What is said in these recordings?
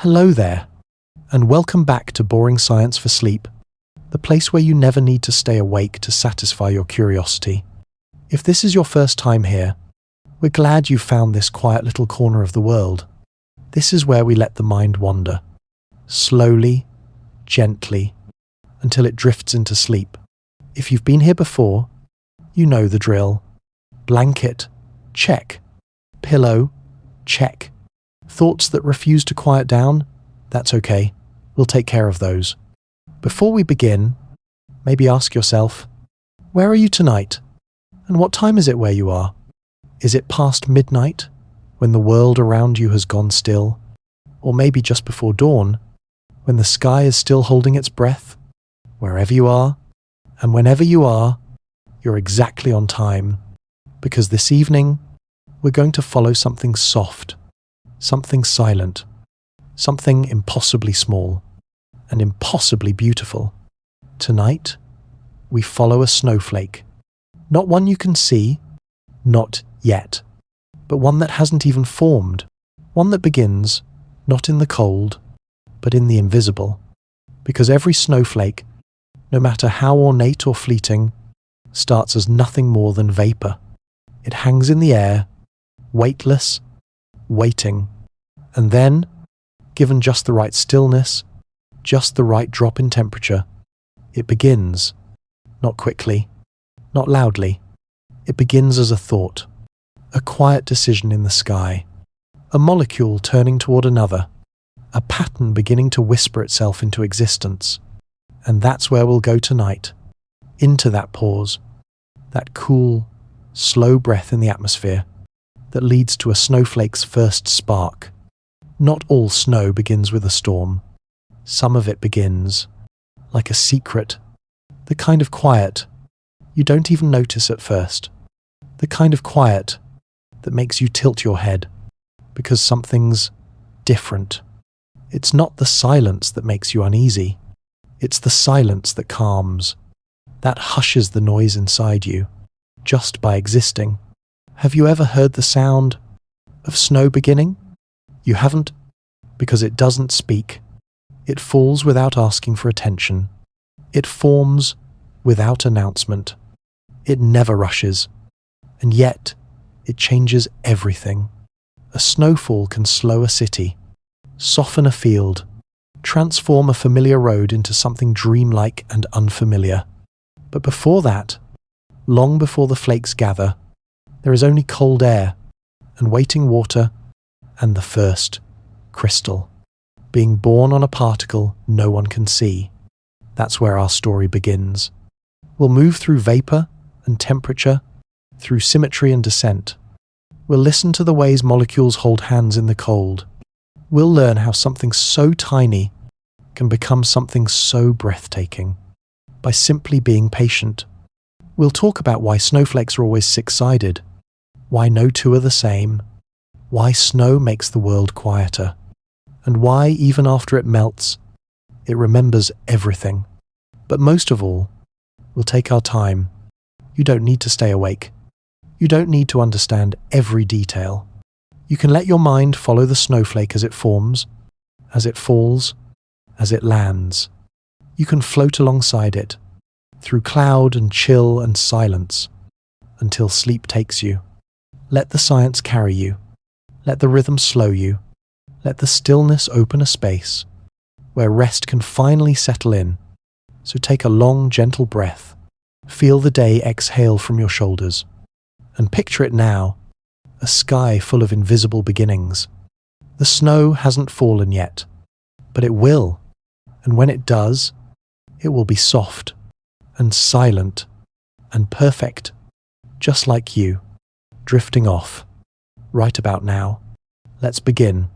Hello there, and welcome back to Boring Science for Sleep, the place where you never need to stay awake to satisfy your curiosity. If this is your first time here, we're glad you found this quiet little corner of the world. This is where we let the mind wander, slowly, gently, until it drifts into sleep. If you've been here before, you know the drill. Blanket, check. Pillow, check. Thoughts that refuse to quiet down? That's okay. We'll take care of those. Before we begin, maybe ask yourself, where are you tonight? And what time is it where you are? Is it past midnight, when the world around you has gone still? Or maybe just before dawn, when the sky is still holding its breath? Wherever you are, and whenever you are, you're exactly on time. Because this evening, we're going to follow something soft, something silent, something impossibly small, and impossibly beautiful. Tonight, we follow a snowflake. Not one you can see, not yet, but one that hasn't even formed. One that begins, not in the cold, but in the invisible. Because every snowflake, no matter how ornate or fleeting, starts as nothing more than vapor. It hangs in the air, weightless, waiting, and then, given just the right stillness, just the right drop in temperature, it begins, not quickly, not loudly. It begins as a thought, a quiet decision in the sky, a molecule turning toward another, a pattern beginning to whisper itself into existence. And that's where we'll go tonight, into that pause, that cool, slow breath in the atmosphere that leads to a snowflake's first spark. Not all snow begins with a storm. Some of it begins like a secret, the kind of quiet you don't even notice at first, the kind of quiet that makes you tilt your head because something's different. It's not the silence that makes you uneasy. It's the silence that calms, that hushes the noise inside you, just by existing. Have you ever heard the sound of snow beginning? You haven't, because it doesn't speak. It falls without asking for attention. It forms without announcement. It never rushes, and yet it changes everything. A snowfall can slow a city, soften a field, transform a familiar road into something dreamlike and unfamiliar. But before that, long before the flakes gather, there is only cold air and waiting water and the first crystal, being born on a particle no one can see. That's where our story begins. We'll move through vapor and temperature, through symmetry and descent. We'll listen to the ways molecules hold hands in the cold. We'll learn how something so tiny can become something so breathtaking by simply being patient. We'll talk about why snowflakes are always six-sided, why no two are the same, why snow makes the world quieter, and why, even after it melts, it remembers everything. But most of all, we'll take our time. You don't need to stay awake. You don't need to understand every detail. You can let your mind follow the snowflake as it forms, as it falls, as it lands. You can float alongside it, through cloud and chill and silence, until sleep takes you. Let the science carry you. Let the rhythm slow you. Let the stillness open a space where rest can finally settle in. So take a long, gentle breath. Feel the day exhale from your shoulders. And picture it now, a sky full of invisible beginnings. The snow hasn't fallen yet, but it will. And when it does, it will be soft and silent and perfect, just like you, drifting off. Right about now, let's begin.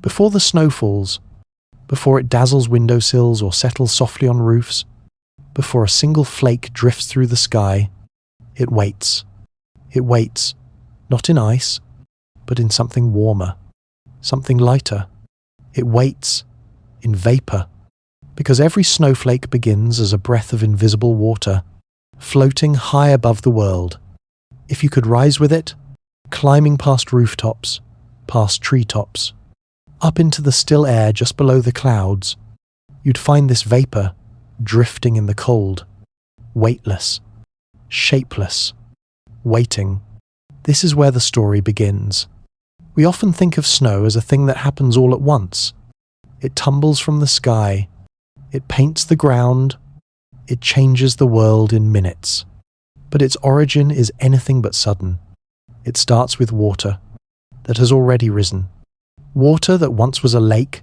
Before the snow falls, before it dazzles windowsills or settles softly on roofs, before a single flake drifts through the sky, it waits. It waits, not in ice, but in something warmer, something lighter. It waits in vapor, because every snowflake begins as a breath of invisible water, floating high above the world. If you could rise with it, climbing past rooftops, past treetops, Up into the still air just below the clouds, you'd find this vapor drifting in the cold, weightless, shapeless, waiting. This is where the story begins. We often think of snow as a thing that happens all at once. It tumbles from the sky, it paints the ground, it changes the world in minutes. But its origin is anything but sudden. It starts with water that has already risen. Water that once was a lake,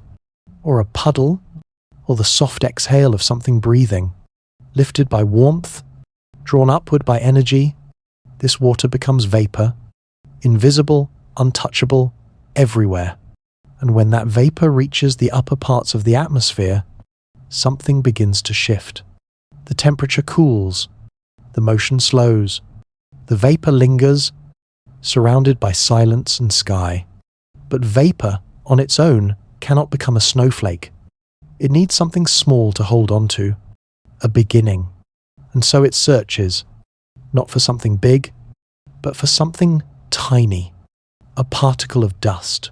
or a puddle, or the soft exhale of something breathing. Lifted by warmth, drawn upward by energy, this water becomes vapor, invisible, untouchable, everywhere. And when that vapor reaches the upper parts of the atmosphere, something begins to shift. The temperature cools, the motion slows, the vapor lingers, surrounded by silence and sky. But vapor, on its own, cannot become a snowflake. It needs something small to hold on to, a beginning. And so it searches, not for something big, but for something tiny, a particle of dust,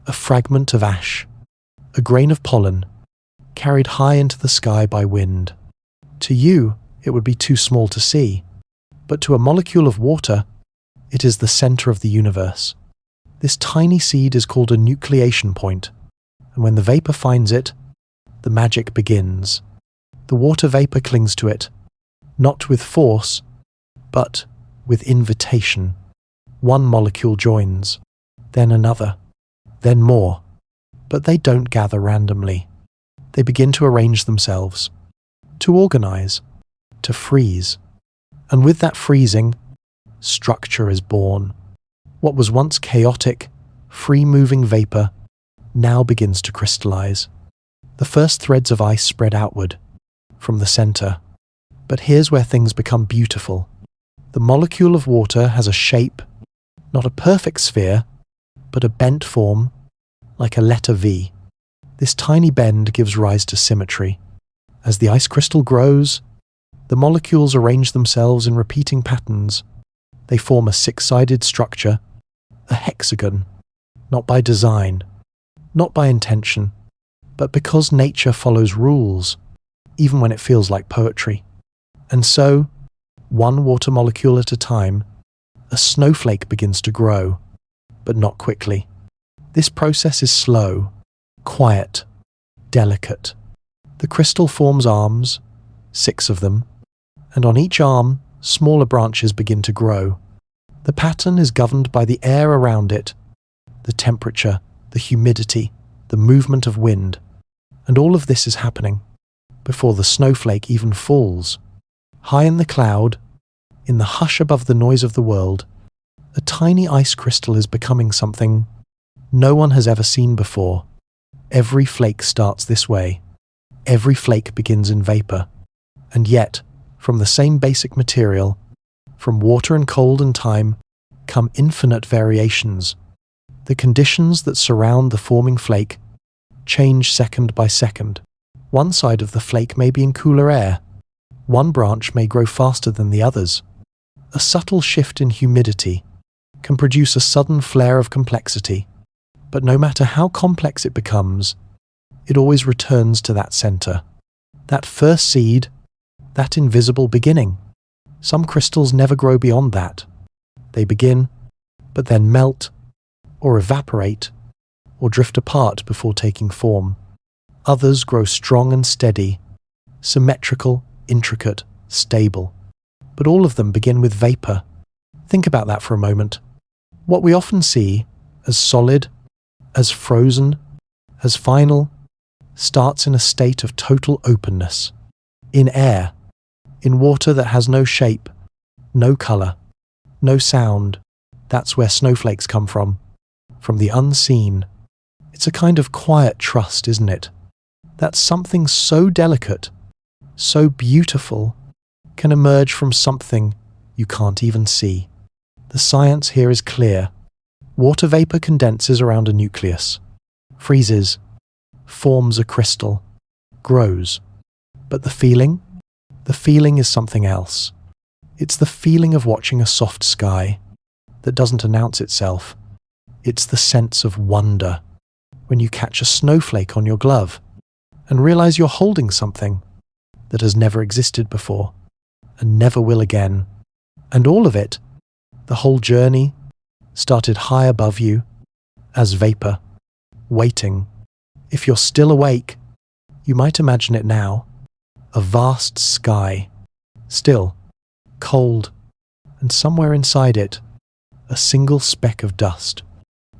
a fragment of ash, a grain of pollen, carried high into the sky by wind. To you, it would be too small to see, but to a molecule of water, it is the center of the universe. This tiny seed is called a nucleation point, and when the vapor finds it, the magic begins. The water vapor clings to it, not with force, but with invitation. One molecule joins, then another, then more. But they don't gather randomly. They begin to arrange themselves, to organize, to freeze. And with that freezing, structure is born. What was once chaotic, free-moving vapor now begins to crystallize. The first threads of ice spread outward, from the center. But here's where things become beautiful. The molecule of water has a shape, not a perfect sphere, but a bent form, like a letter V. This tiny bend gives rise to symmetry. As the ice crystal grows, the molecules arrange themselves in repeating patterns. They form a six-sided structure, a hexagon, not by design, not by intention, but because nature follows rules, even when it feels like poetry. And so, one water molecule at a time, a snowflake begins to grow, but not quickly. This process is slow, quiet, delicate. The crystal forms arms, 6 of them, and on each arm, smaller branches begin to grow. The pattern is governed by the air around it, the temperature, the humidity, the movement of wind, and all of this is happening before the snowflake even falls. High in the cloud, in the hush above the noise of the world, a tiny ice crystal is becoming something no one has ever seen before. Every flake starts this way. Every flake begins in vapor. And yet, from the same basic material, from water and cold and time, come infinite variations. The conditions that surround the forming flake change second by second. One side of the flake may be in cooler air. One branch may grow faster than the others. A subtle shift in humidity can produce a sudden flare of complexity. But no matter how complex it becomes, it always returns to that center. That first seed, that invisible beginning. Some crystals never grow beyond that. They begin, but then melt, or evaporate, or drift apart before taking form. Others grow strong and steady, symmetrical, intricate, stable. But all of them begin with vapor. Think about that for a moment. What we often see as solid, as frozen, as final, starts in a state of total openness. In air, in water that has no shape, no color, no sound. That's where snowflakes come from the unseen. It's a kind of quiet trust, isn't it? That something so delicate, so beautiful, can emerge from something you can't even see. The science here is clear. Water vapor condenses around a nucleus, freezes, forms a crystal, grows. But the feeling? The feeling is something else. It's the feeling of watching a soft sky that doesn't announce itself. It's the sense of wonder. when you catch a snowflake on your glove and realize you're holding something that has never existed before and never will again. And all of it, the whole journey, started high above you as vapor, waiting. If you're still awake, you might imagine it now, a vast sky, still, cold, and somewhere inside it, a single speck of dust,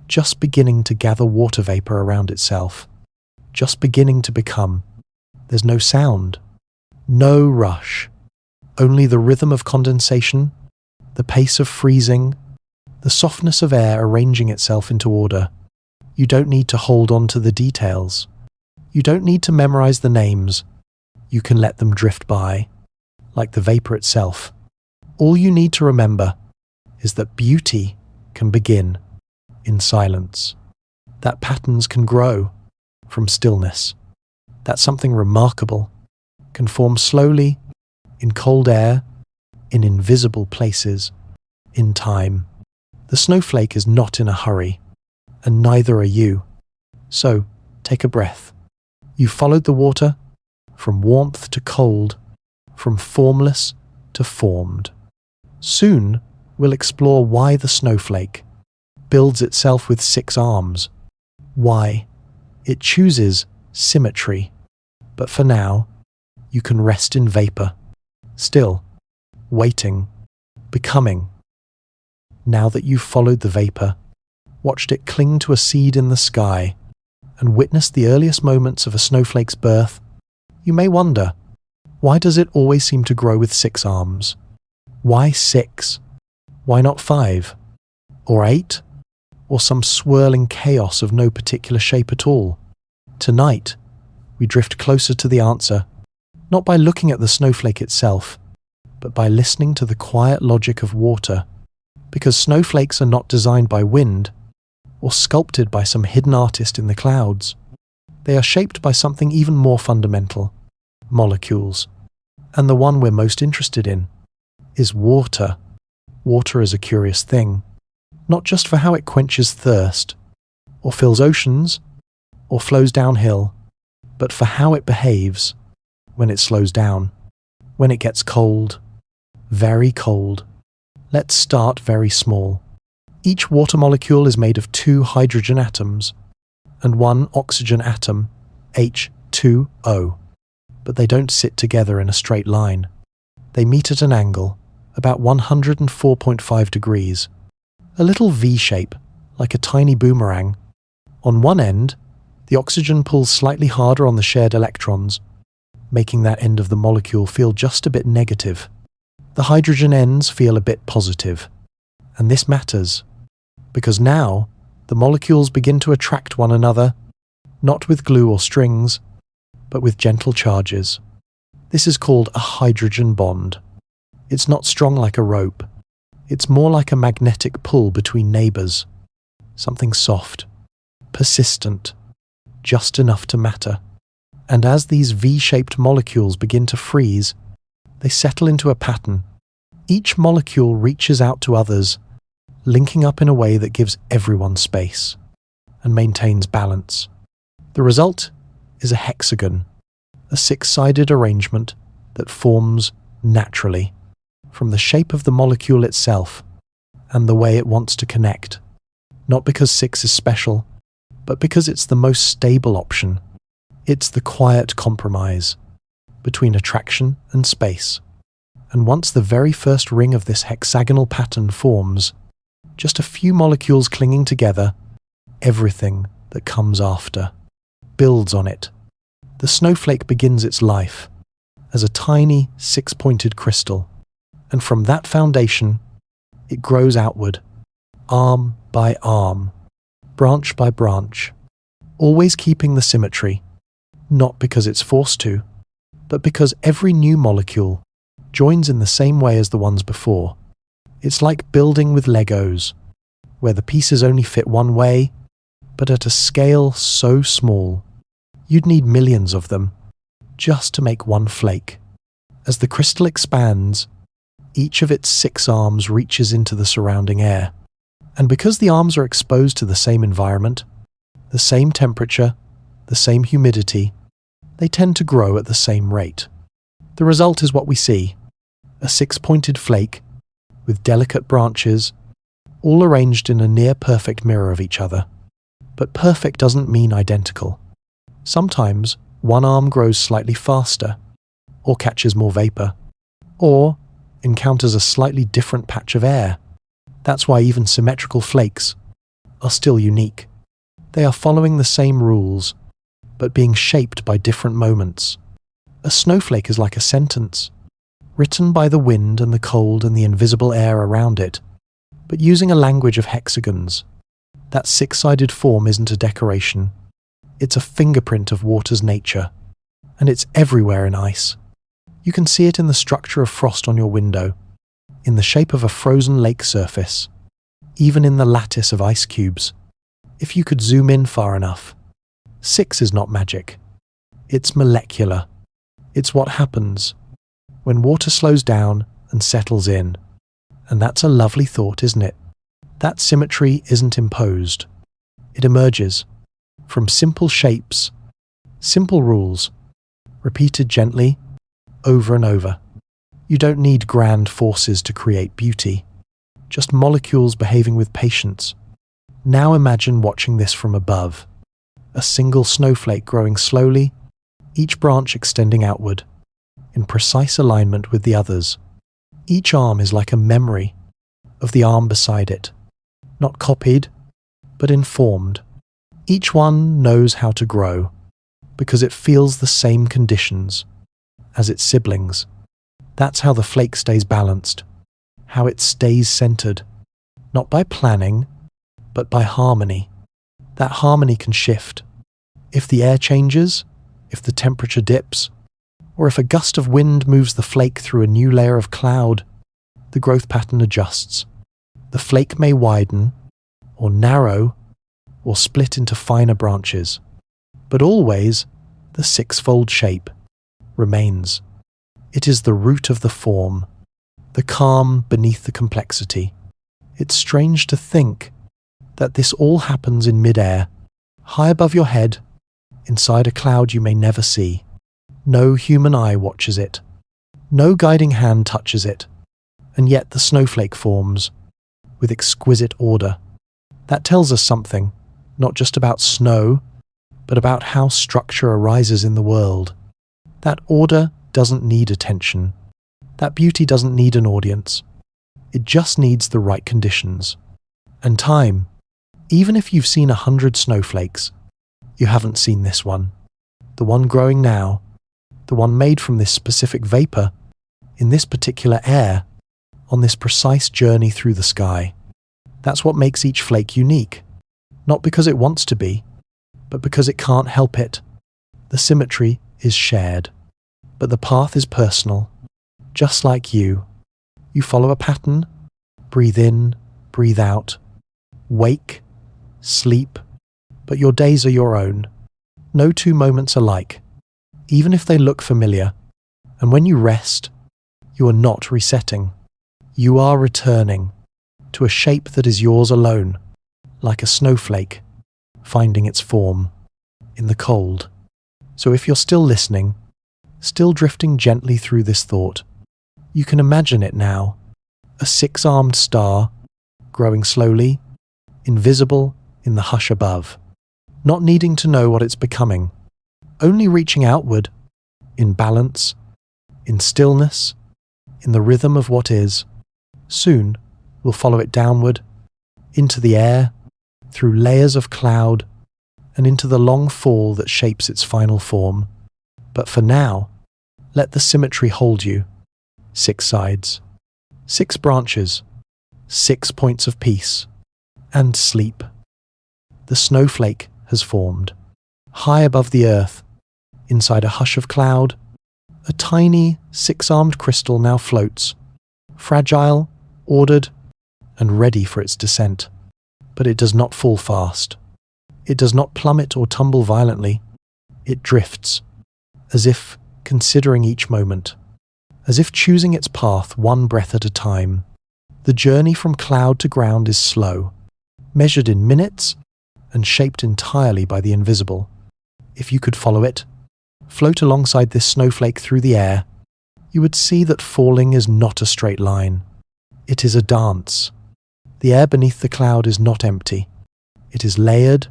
just beginning to gather water vapor around itself, just beginning to become. There's no sound, no rush, only the rhythm of condensation, the pace of freezing, the softness of air arranging itself into order. You don't need to hold on to the details. You don't need to memorize the names. You can let them drift by, like the vapor itself. All you need to remember is that beauty can begin in silence, that patterns can grow from stillness, that something remarkable can form slowly in cold air, in invisible places, in time. The snowflake is not in a hurry, and neither are you. So, take a breath. You followed the water from warmth to cold, from formless to formed. Soon, we'll explore why the snowflake builds itself with 6 arms, why it chooses symmetry. But for now, you can rest in vapor, still, waiting, becoming. Now that you've followed the vapor, watched it cling to a seed in the sky, and witnessed the earliest moments of a snowflake's birth, you may wonder, why does it always seem to grow with 6 arms? Why 6? Why not 5? Or 8? Or some swirling chaos of no particular shape at all? Tonight, we drift closer to the answer, not by looking at the snowflake itself, but by listening to the quiet logic of water, because snowflakes are not designed by wind or sculpted by some hidden artist in the clouds. They are shaped by something even more fundamental, molecules. And the one we're most interested in is water. Water is a curious thing, not just for how it quenches thirst, or fills oceans, or flows downhill, but for how it behaves when it slows down, when it gets cold, very cold. Let's start very small. Each water molecule is made of 2 hydrogen atoms and 1 oxygen atom, H2O. But they don't sit together in a straight line. They meet at an angle, about 104.5 degrees, a little V shape, like a tiny boomerang. On one end, the oxygen pulls slightly harder on the shared electrons, making that end of the molecule feel just a bit negative. The hydrogen ends feel a bit positive. And this matters, because now the molecules begin to attract one another, not with glue or strings, but with gentle charges. This is called a hydrogen bond. It's not strong like a rope. It's more like a magnetic pull between neighbors. Something soft, persistent, just enough to matter. And as these V-shaped molecules begin to freeze, they settle into a pattern. Each molecule reaches out to others, linking up in a way that gives everyone space and maintains balance. The result is a hexagon, a 6-sided arrangement that forms naturally from the shape of the molecule itself and the way it wants to connect, not because 6 is special, but because it's the most stable option. It's the quiet compromise between attraction and space. And once the very first ring of this hexagonal pattern forms, just a few molecules clinging together, everything that comes after builds on it. The snowflake begins its life as a tiny 6-pointed crystal, and from that foundation, it grows outward, arm by arm, branch by branch, always keeping the symmetry, not because it's forced to, but because every new molecule joins in the same way as the ones before. It's like building with Legos, where the pieces only fit one way, but at a scale so small, you'd need millions of them just to make one flake. As the crystal expands, each of its 6 arms reaches into the surrounding air. And because the arms are exposed to the same environment, The same temperature, the same humidity, they tend to grow at the same rate. The result is what we see: a six-pointed flake with delicate branches, all arranged in a near-perfect mirror of each other. But perfect doesn't mean identical. Sometimes one arm grows slightly faster, or catches more vapor, or encounters a slightly different patch of air. That's why even symmetrical flakes are still unique. They are following the same rules, but being shaped by different moments. A snowflake is like a sentence, written by the wind and the cold and the invisible air around it, but using a language of hexagons. That six-sided form isn't a decoration. It's a fingerprint of water's nature, and it's everywhere in ice. You can see it in the structure of frost on your window, in the shape of a frozen lake surface, even in the lattice of ice cubes. If you could zoom in far enough. Six is not magic. It's molecular. It's what happens when water slows down and settles in. And that's a lovely thought, isn't it? That symmetry isn't imposed. It emerges from simple shapes, simple rules, repeated gently, over and over. You don't need grand forces to create beauty, just molecules behaving with patience. Now imagine watching this from above. A single snowflake growing slowly, each branch extending outward, in precise alignment with the others. Each arm is like a memory of the arm beside it, not copied, but informed. Each one knows how to grow, because it feels the same conditions as its siblings. That's how the flake stays balanced, how it stays centered, not by planning, but by harmony. That harmony can shift. If the air changes, if the temperature dips, or if a gust of wind moves the flake through a new layer of cloud, the growth pattern adjusts. The flake may widen, or narrow, or split into finer branches, but always the six-fold shape remains. It is the root of the form, the calm beneath the complexity. It's strange to think that this all happens in mid-air, high above your head, inside a cloud you may never see. No human eye watches it. No guiding hand touches it. And yet the snowflake forms, with exquisite order. That tells us something, not just about snow, but about how structure arises in the world. That order doesn't need attention. That beauty doesn't need an audience. It just needs the right conditions. And time. Even if you've seen 100 snowflakes, you haven't seen this one. The one growing now, the one made from this specific vapor, in this particular air, on this precise journey through the sky. That's what makes each flake unique. Not because it wants to be, but because it can't help it. The symmetry is shared, but the path is personal. Just like you. You follow a pattern, breathe in, breathe out, wake, sleep, but your days are your own. No two moments alike, even if they look familiar. And when you rest, you are not resetting. You are returning to a shape that is yours alone, like a snowflake, finding its form in the cold. So if you're still listening, still drifting gently through this thought, you can imagine it now, a six-armed star, growing slowly, invisible in the hush above, not needing to know what it's becoming, only reaching outward, in balance, in stillness, in the rhythm of what is. Soon, we'll follow it downward, into the air, through layers of cloud, and into the long fall that shapes its final form. But for now, let the symmetry hold you. 6 sides, 6 branches, 6 points of peace, and sleep. The snowflake has formed, high above the earth, inside a hush of cloud. A tiny, 6-armed crystal now floats, fragile, ordered, and ready for its descent. But it does not fall fast. It does not plummet or tumble violently. It drifts, as if considering each moment, as if choosing its path one breath at a time. The journey from cloud to ground is slow, measured in minutes and shaped entirely by the invisible. If you could follow it, float alongside this snowflake through the air, you would see that falling is not a straight line. It is a dance. The air beneath the cloud is not empty. It is layered,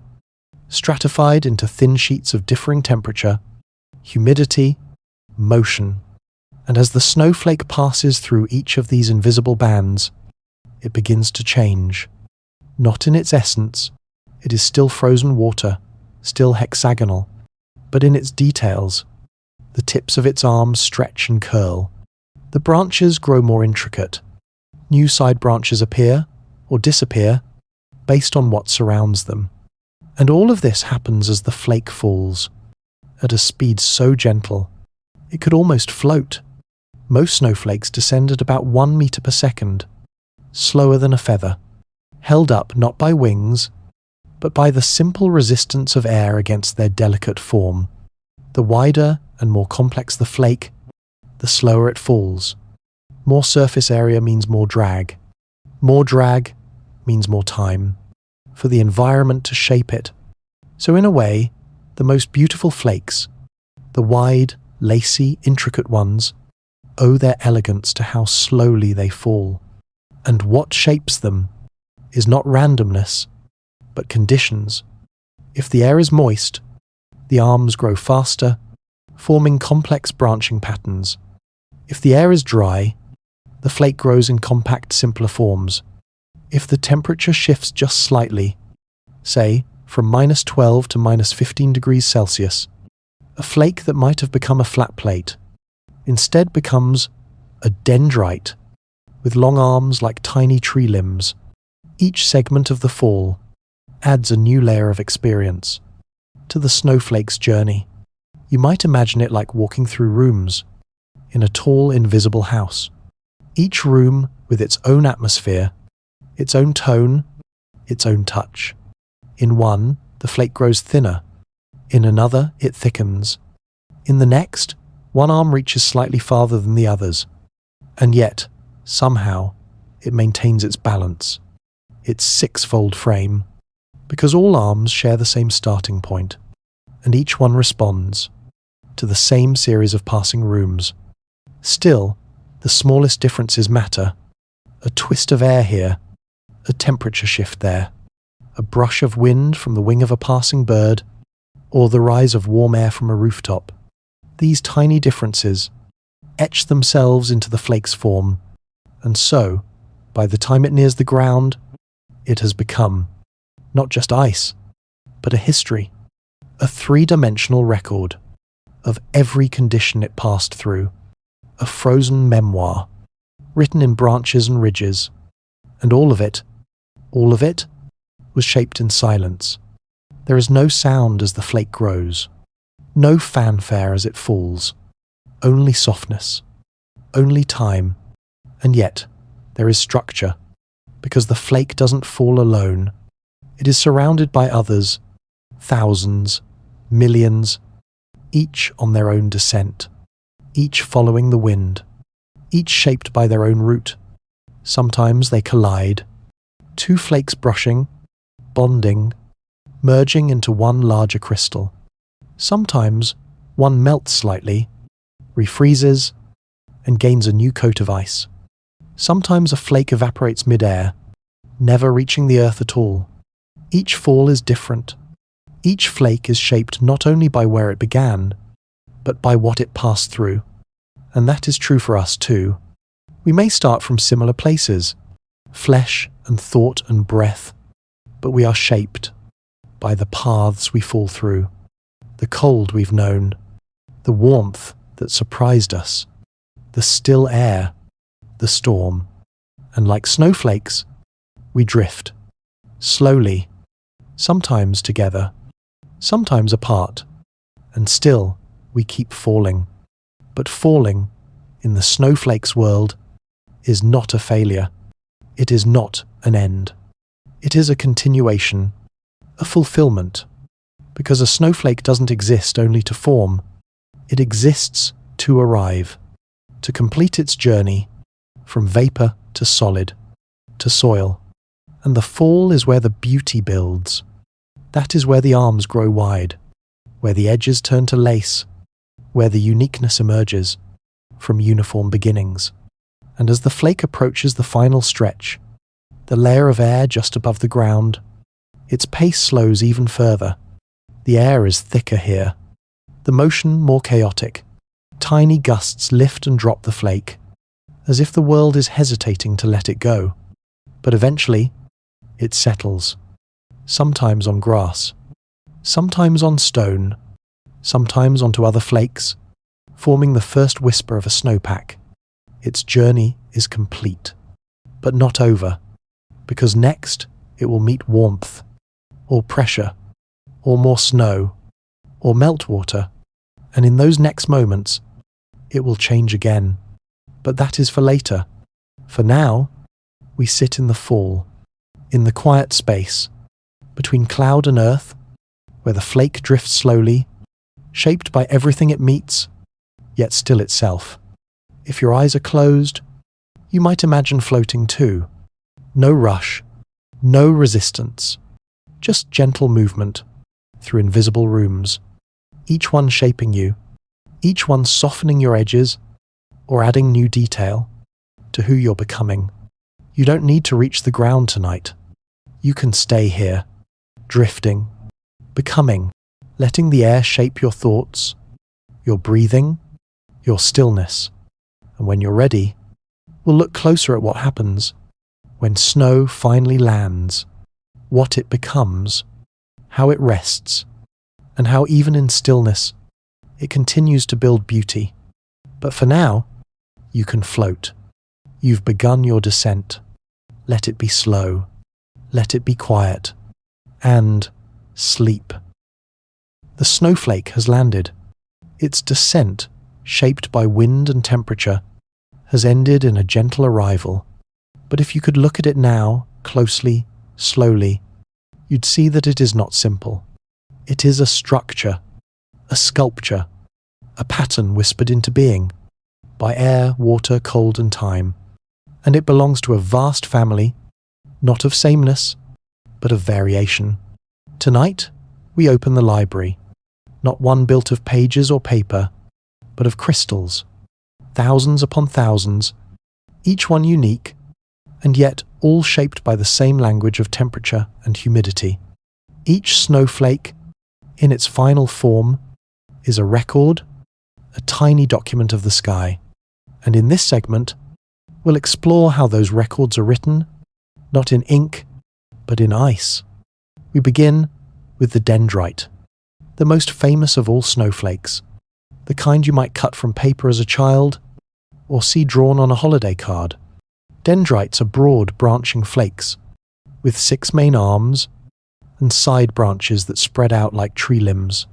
stratified into thin sheets of differing temperature, humidity, motion. And as the snowflake passes through each of these invisible bands, it begins to change. Not in its essence, it is still frozen water, still hexagonal, but in its details. The tips of its arms stretch and curl. The branches grow more intricate. New side branches appear or disappear based on what surrounds them. And all of this happens as the flake falls, at a speed so gentle, it could almost float. Most snowflakes descend at about 1 meter per second, slower than a feather, held up not by wings, but by the simple resistance of air against their delicate form. The wider and more complex the flake, the slower it falls. More surface area means more drag. More drag means more time for the environment to shape it. So in a way, the most beautiful flakes, the wide, lacy, intricate ones, owe their elegance to how slowly they fall. And what shapes them is not randomness, but conditions. If the air is moist, the arms grow faster, forming complex branching patterns. If the air is dry, the flake grows in compact, simpler forms. If the temperature shifts just slightly, say from -12 to -15 degrees Celsius, a flake that might have become a flat plate instead becomes a dendrite with long arms like tiny tree limbs. Each segment of the fall adds a new layer of experience to the snowflake's journey. You might imagine it like walking through rooms in a tall, invisible house. Each room with its own atmosphere, its own tone, its own touch. In one, the flake grows thinner. In another, it thickens. In the next, one arm reaches slightly farther than the others. And yet, somehow, it maintains its balance, its six-fold frame, because all arms share the same starting point, and each one responds to the same series of passing rooms. Still, the smallest differences matter. A twist of air here, a temperature shift there, a brush of wind from the wing of a passing bird, or the rise of warm air from a rooftop. These tiny differences etch themselves into the flake's form, and so, by the time it nears the ground, it has become not just ice, but a history, a three-dimensional record of every condition it passed through, a frozen memoir, written in branches and ridges, and all of it, was shaped in silence. There is no sound as the flake grows, no fanfare as it falls, only softness, only time, and yet there is structure, because the flake doesn't fall alone. It is surrounded by others, thousands, millions, each on their own descent, each following the wind, each shaped by their own route. Sometimes they collide, two flakes brushing, bonding, merging into one larger crystal. Sometimes one melts slightly, refreezes, and gains a new coat of ice. Sometimes a flake evaporates mid-air, never reaching the earth at all. Each fall is different. Each flake is shaped not only by where it began, but by what it passed through. And that is true for us too. We may start from similar places, flesh and thought and breath, but we are shaped by the paths we fall through, the cold we've known, the warmth that surprised us, the still air, the storm. And like snowflakes, we drift, slowly, sometimes together, sometimes apart, and still we keep falling. But falling, in the snowflake's world, is not a failure. It is not an end. It is a continuation, a fulfillment, because a snowflake doesn't exist only to form. It exists to arrive, to complete its journey from vapor to solid, to soil. And the fall is where the beauty builds. That is where the arms grow wide, where the edges turn to lace, where the uniqueness emerges from uniform beginnings. And as the flake approaches the final stretch, the layer of air just above the ground, its pace slows even further. The air is thicker here, the motion more chaotic. Tiny gusts lift and drop the flake, as if the world is hesitating to let it go. But eventually, it settles, sometimes on grass, sometimes on stone, sometimes onto other flakes, forming the first whisper of a snowpack. Its journey is complete, but not over, because next it will meet warmth, or pressure, or more snow, or meltwater, and in those next moments, it will change again. But that is for later. For now, we sit in the fall, in the quiet space, between cloud and earth, where the flake drifts slowly, shaped by everything it meets, yet still itself. If your eyes are closed, you might imagine floating too. No rush, no resistance, just gentle movement through invisible rooms, each one shaping you, each one softening your edges or adding new detail to who you're becoming. You don't need to reach the ground tonight. You can stay here, drifting, becoming, letting the air shape your thoughts, your breathing, your stillness. And when you're ready, we'll look closer at what happens when snow finally lands, what it becomes, how it rests, and how even in stillness, it continues to build beauty. But for now, you can float. You've begun your descent. Let it be slow. Let it be quiet. And sleep. The snowflake has landed. Its descent, shaped by wind and temperature, has ended in a gentle arrival. But if you could look at it now, closely, slowly, you'd see that it is not simple. It is a structure, a sculpture, a pattern whispered into being by air, water, cold, and time. And it belongs to a vast family, not of sameness, but of variation. Tonight, we open the library, not one built of pages or paper, but of crystals, thousands upon thousands, each one unique, and yet all shaped by the same language of temperature and humidity. Each snowflake, in its final form, is a record, a tiny document of the sky. And in this segment, we'll explore how those records are written, not in ink, but in ice. We begin with the dendrite, the most famous of all snowflakes, the kind you might cut from paper as a child, or see drawn on a holiday card. Dendrites are broad, branching flakes, with 6 main arms and side branches that spread out like tree limbs.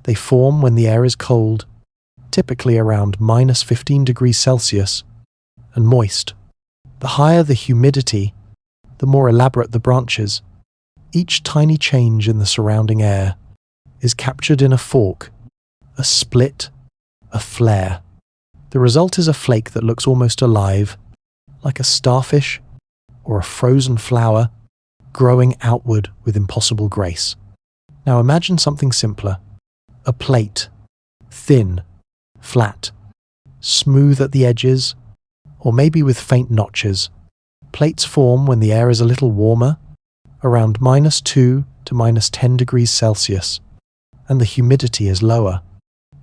They form when the air is cold, typically around -15 degrees Celsius, and moist. The higher the humidity, the more elaborate the branches. Each tiny change in the surrounding air is captured in a fork, a split, a flare. The result is a flake that looks almost alive, like a starfish or a frozen flower growing outward with impossible grace. Now imagine something simpler. A plate, thin, flat, smooth at the edges, or maybe with faint notches. Plates form when the air is a little warmer, around -2 to -10 degrees Celsius, and the humidity is lower.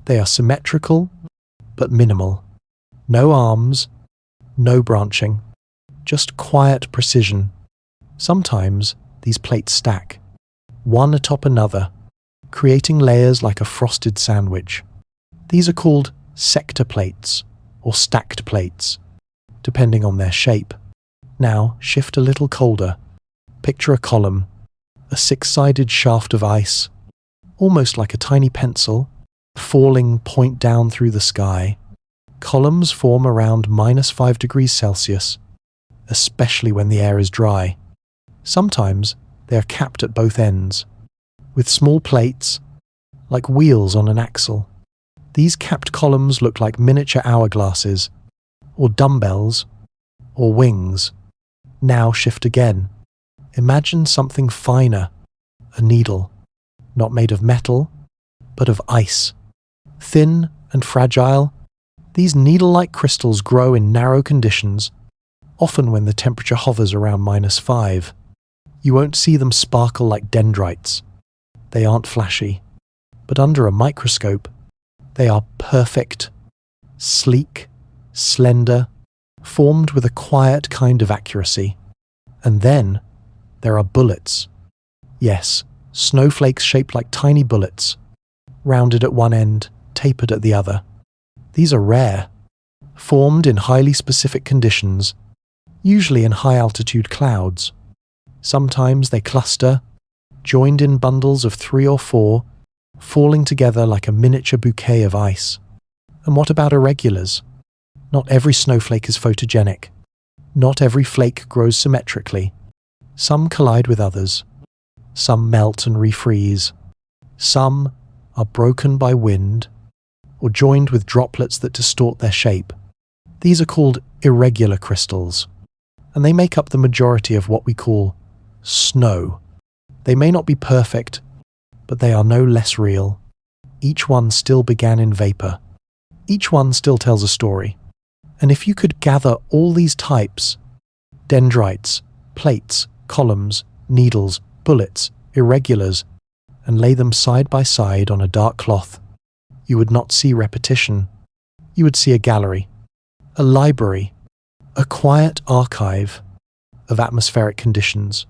They are symmetrical, but minimal. No arms, no branching, just quiet precision. Sometimes these plates stack, one atop another, creating layers like a frosted sandwich. These are called sector plates or stacked plates, depending on their shape. Now shift a little colder. Picture a column, a 6-sided shaft of ice, almost like a tiny pencil, falling point down through the sky. Columns form around -5 degrees Celsius, especially when the air is dry. Sometimes they are capped at both ends, with small plates, like wheels on an axle. These capped columns look like miniature hourglasses, or dumbbells, or wings. Now shift again. Imagine something finer, a needle, not made of metal, but of ice. Thin and fragile, these needle-like crystals grow in narrow conditions, often when the temperature hovers around -5. You won't see them sparkle like dendrites. They aren't flashy, but under a microscope, they are perfect, sleek, slender, formed with a quiet kind of accuracy. And then there are bullets. Yes, snowflakes shaped like tiny bullets, rounded at one end, tapered at the other. These are rare, formed in highly specific conditions, usually in high-altitude clouds. Sometimes they cluster, joined in bundles of 3 or 4, falling together like a miniature bouquet of ice. And what about irregulars? Not every snowflake is photogenic. Not every flake grows symmetrically. Some collide with others. Some melt and refreeze. Some are broken by wind or joined with droplets that distort their shape. These are called irregular crystals, and they make up the majority of what we call snow. They may not be perfect, but they are no less real. Each one still began in vapor. Each one still tells a story. And if you could gather all these types, dendrites, plates, columns, needles, bullets, irregulars, and lay them side by side on a dark cloth, you would not see repetition. You would see a gallery, a library, a quiet archive of atmospheric conditions,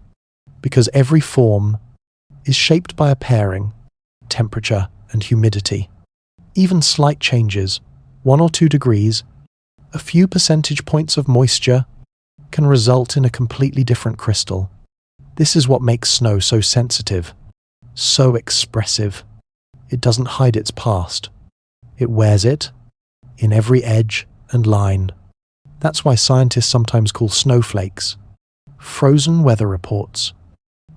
because every form is shaped by a pairing, temperature and humidity. Even slight changes, 1 or 2 degrees, a few percentage points of moisture, can result in a completely different crystal. This is what makes snow so sensitive, so expressive. It doesn't hide its past. It wears it in every edge and line. That's why scientists sometimes call snowflakes frozen weather reports.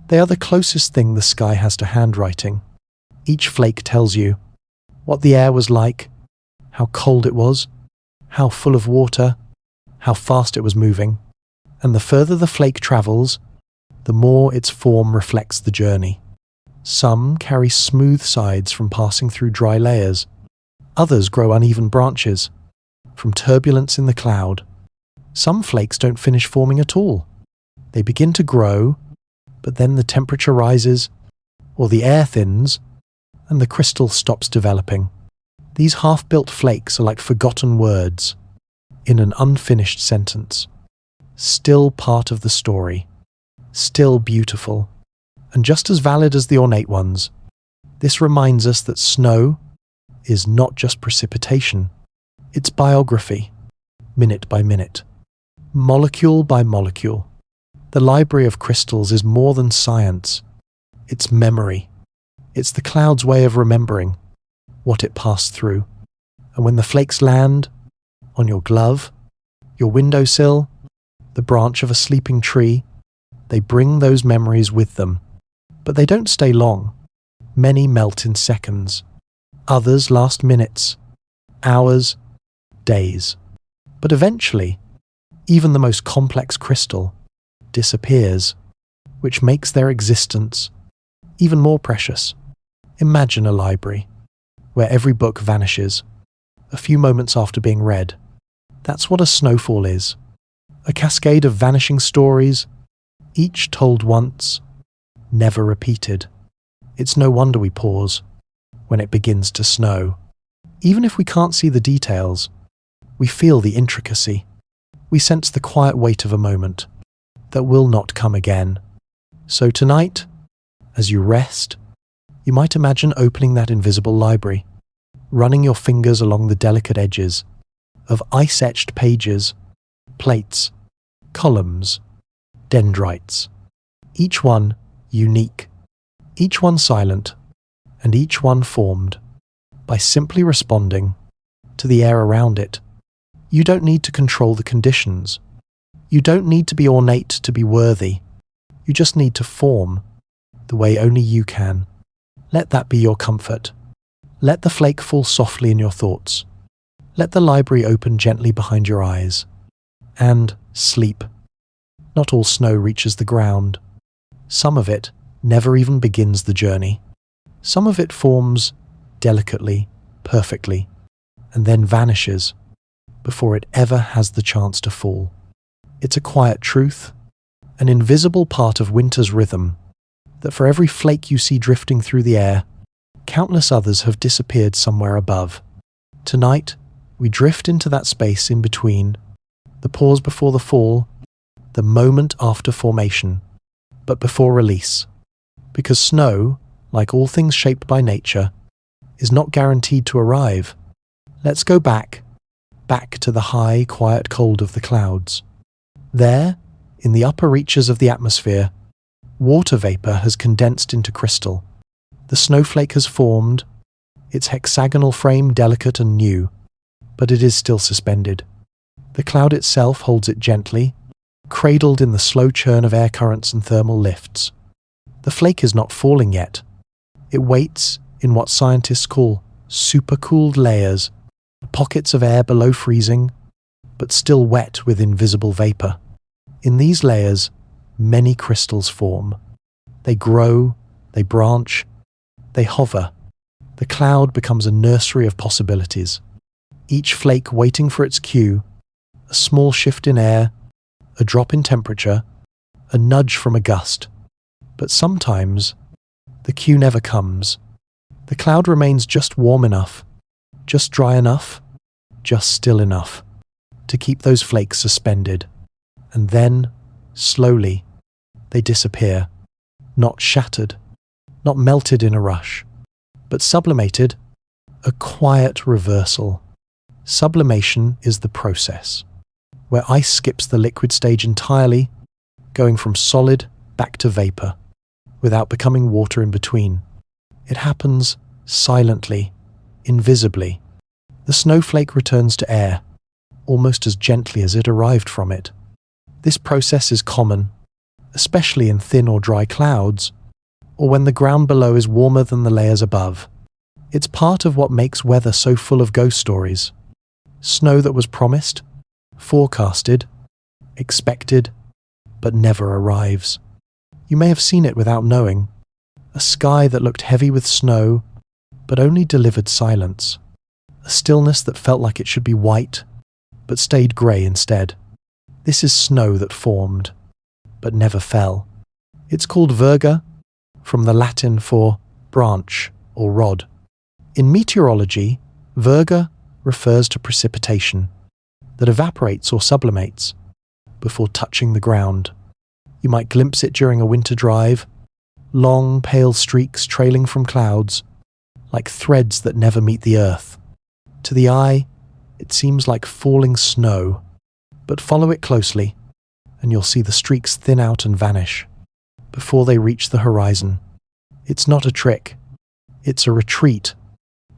They are the closest thing the sky has to handwriting. Each flake tells you what the air was like, how cold it was, how full of water, how fast it was moving. And the further the flake travels, the more its form reflects the journey. Some carry smooth sides from passing through dry layers. Others grow uneven branches from turbulence in the cloud. Some flakes don't finish forming at all. They begin to grow, but then the temperature rises, or the air thins, and the crystal stops developing. These half-built flakes are like forgotten words in an unfinished sentence. Still part of the story, still beautiful, and just as valid as the ornate ones. This reminds us that snow is not just precipitation. It's biography, minute by minute, molecule by molecule. The library of crystals is more than science. It's memory. It's the cloud's way of remembering what it passed through. And when the flakes land on your glove, your windowsill, the branch of a sleeping tree, they bring those memories with them. But they don't stay long. Many melt in seconds. Others last minutes, hours, days. But eventually, even the most complex crystal disappears, which makes their existence even more precious. Imagine a library where every book vanishes a few moments after being read. That's what a snowfall is. A cascade of vanishing stories, each told once, never repeated. It's no wonder we pause when it begins to snow. Even if we can't see the details, we feel the intricacy. We sense the quiet weight of a moment that will not come again. So tonight, as you rest, you might imagine opening that invisible library, running your fingers along the delicate edges of ice-etched pages, plates, columns, dendrites, each one unique, each one silent, and each one formed by simply responding to the air around it. You don't need to control the conditions. You don't need to be ornate to be worthy. You just need to form the way only you can. Let that be your comfort. Let the flake fall softly in your thoughts. Let the library open gently behind your eyes. And sleep. Not all snow reaches the ground. Some of it never even begins the journey. Some of it forms delicately, perfectly, and then vanishes before it ever has the chance to fall. It's a quiet truth, an invisible part of winter's rhythm, that for every flake you see drifting through the air, countless others have disappeared somewhere above. Tonight, we drift into that space in between, the pause before the fall, the moment after formation, but before release. Because snow, like all things shaped by nature, is not guaranteed to arrive. Let's go back to the high, quiet cold of the clouds. There, in the upper reaches of the atmosphere, water vapor has condensed into crystal. The snowflake has formed, its hexagonal frame delicate and new, but it is still suspended. The cloud itself holds it gently, cradled in the slow churn of air currents and thermal lifts. The flake is not falling yet. It waits in what scientists call supercooled layers, pockets of air below freezing, but still wet with invisible vapor. In these layers, many crystals form. They grow, they branch, they hover. The cloud becomes a nursery of possibilities. Each flake waiting for its cue, a small shift in air, a drop in temperature, a nudge from a gust. But sometimes, the cue never comes. The cloud remains just warm enough, just dry enough, just still enough to keep those flakes suspended. And then, slowly, they disappear, not shattered, not melted in a rush, but sublimated, a quiet reversal. Sublimation is the process, where ice skips the liquid stage entirely, going from solid back to vapor, without becoming water in between. It happens silently, invisibly. The snowflake returns to air, almost as gently as it arrived from it. This process is common, especially in thin or dry clouds, or when the ground below is warmer than the layers above. It's part of what makes weather so full of ghost stories. Snow that was promised, forecasted, expected, but never arrives. You may have seen it without knowing. A sky that looked heavy with snow, but only delivered silence. A stillness that felt like it should be white, but stayed grey instead. This is snow that formed, but never fell. It's called virga, from the Latin for branch or rod. In meteorology, virga refers to precipitation that evaporates or sublimates before touching the ground. You might glimpse it during a winter drive, long pale streaks trailing from clouds, like threads that never meet the earth. To the eye, it seems like falling snow, but follow it closely, and you'll see the streaks thin out and vanish before they reach the horizon. It's not a trick, it's a retreat,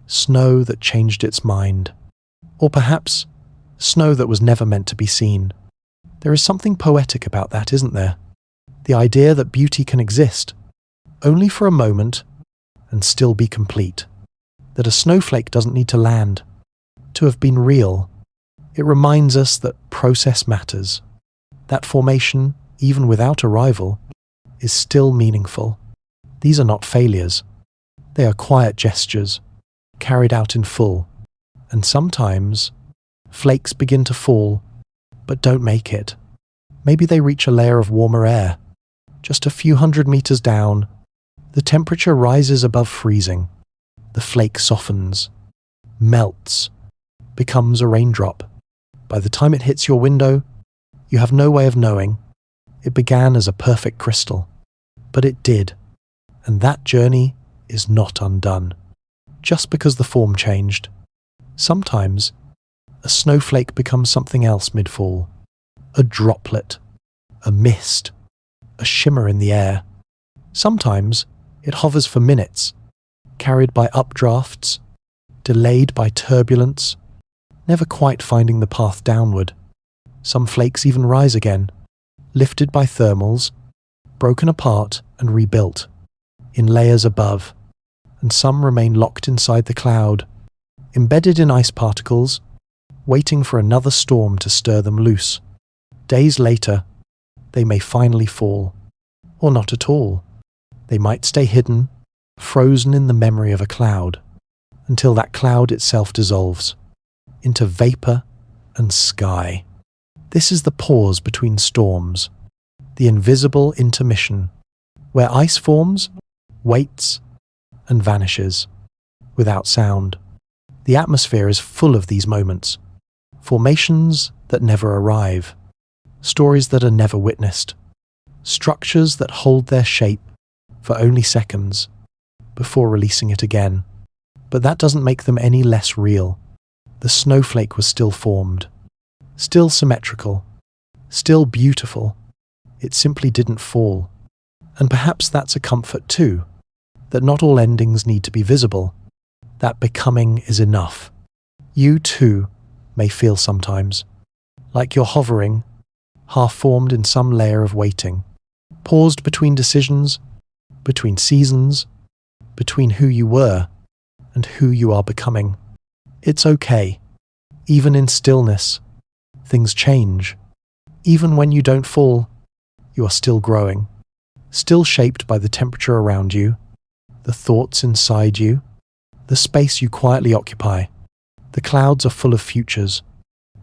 snow that changed its mind. Or perhaps, snow that was never meant to be seen. There is something poetic about that, isn't there? The idea that beauty can exist, only for a moment, and still be complete. That a snowflake doesn't need to land, to have been real. It reminds us that process matters, that formation, even without arrival, is still meaningful. These are not failures. They are quiet gestures, carried out in full. And sometimes, flakes begin to fall, but don't make it. Maybe they reach a layer of warmer air. Just a few hundred meters down, the temperature rises above freezing. The flake softens, melts, becomes a raindrop. By the time it hits your window, you have no way of knowing. It began as a perfect crystal, but it did, and that journey is not undone, just because the form changed. Sometimes, a snowflake becomes something else mid-fall, a droplet, a mist, a shimmer in the air. Sometimes, it hovers for minutes, carried by updrafts, delayed by turbulence, never quite finding the path downward. Some flakes even rise again, lifted by thermals, broken apart and rebuilt, in layers above, and some remain locked inside the cloud, embedded in ice particles, waiting for another storm to stir them loose. Days later, they may finally fall, or not at all. They might stay hidden, frozen in the memory of a cloud, until that cloud itself dissolves into vapor and sky. This is the pause between storms, the invisible intermission, where ice forms, waits, and vanishes without sound. The atmosphere is full of these moments, formations that never arrive, stories that are never witnessed, structures that hold their shape for only seconds before releasing it again. But that doesn't make them any less real. The snowflake was still formed, still symmetrical, still beautiful. It simply didn't fall. And perhaps that's a comfort too, that not all endings need to be visible, that becoming is enough. You too may feel sometimes like you're hovering, half-formed in some layer of waiting, paused between decisions, between seasons, between who you were and who you are becoming. It's okay. Even in stillness, things change. Even when you don't fall, you are still growing, still shaped by the temperature around you, the thoughts inside you, the space you quietly occupy. The clouds are full of futures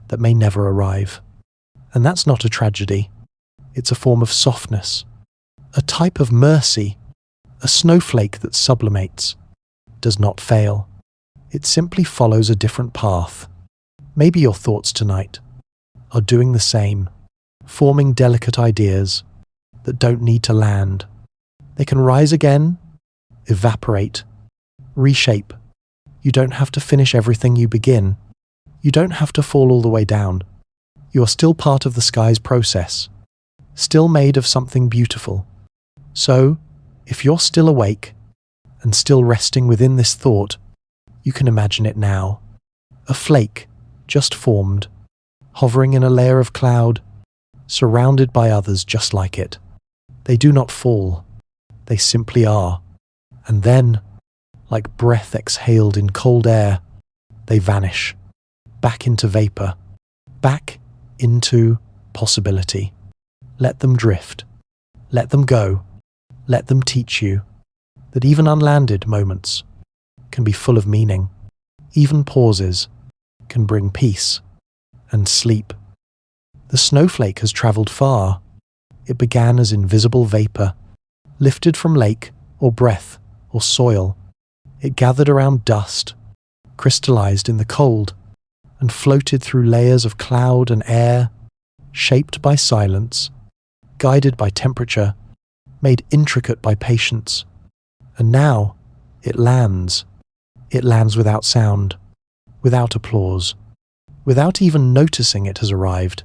that may never arrive. And that's not a tragedy. It's a form of softness, a type of mercy, a snowflake that sublimates, does not fail. It simply follows a different path. Maybe your thoughts tonight are doing the same, forming delicate ideas that don't need to land. They can rise again, evaporate, reshape. You don't have to finish everything you begin. You don't have to fall all the way down. You are still part of the sky's process, still made of something beautiful. So, if you're still awake and still resting within this thought, you can imagine it now. A flake just formed, hovering in a layer of cloud, surrounded by others just like it. They do not fall. They simply are. And then, like breath exhaled in cold air, they vanish, back into vapor, back into possibility. Let them drift. Let them go. Let them teach you that even unlanded moments can be full of meaning. Even pauses can bring peace and sleep. The snowflake has traveled far. It began as invisible vapor, lifted from lake or breath or soil. It gathered around dust, crystallized in the cold, and floated through layers of cloud and air, shaped by silence, guided by temperature, made intricate by patience. And now it lands. It lands without sound, without applause, without even noticing it has arrived.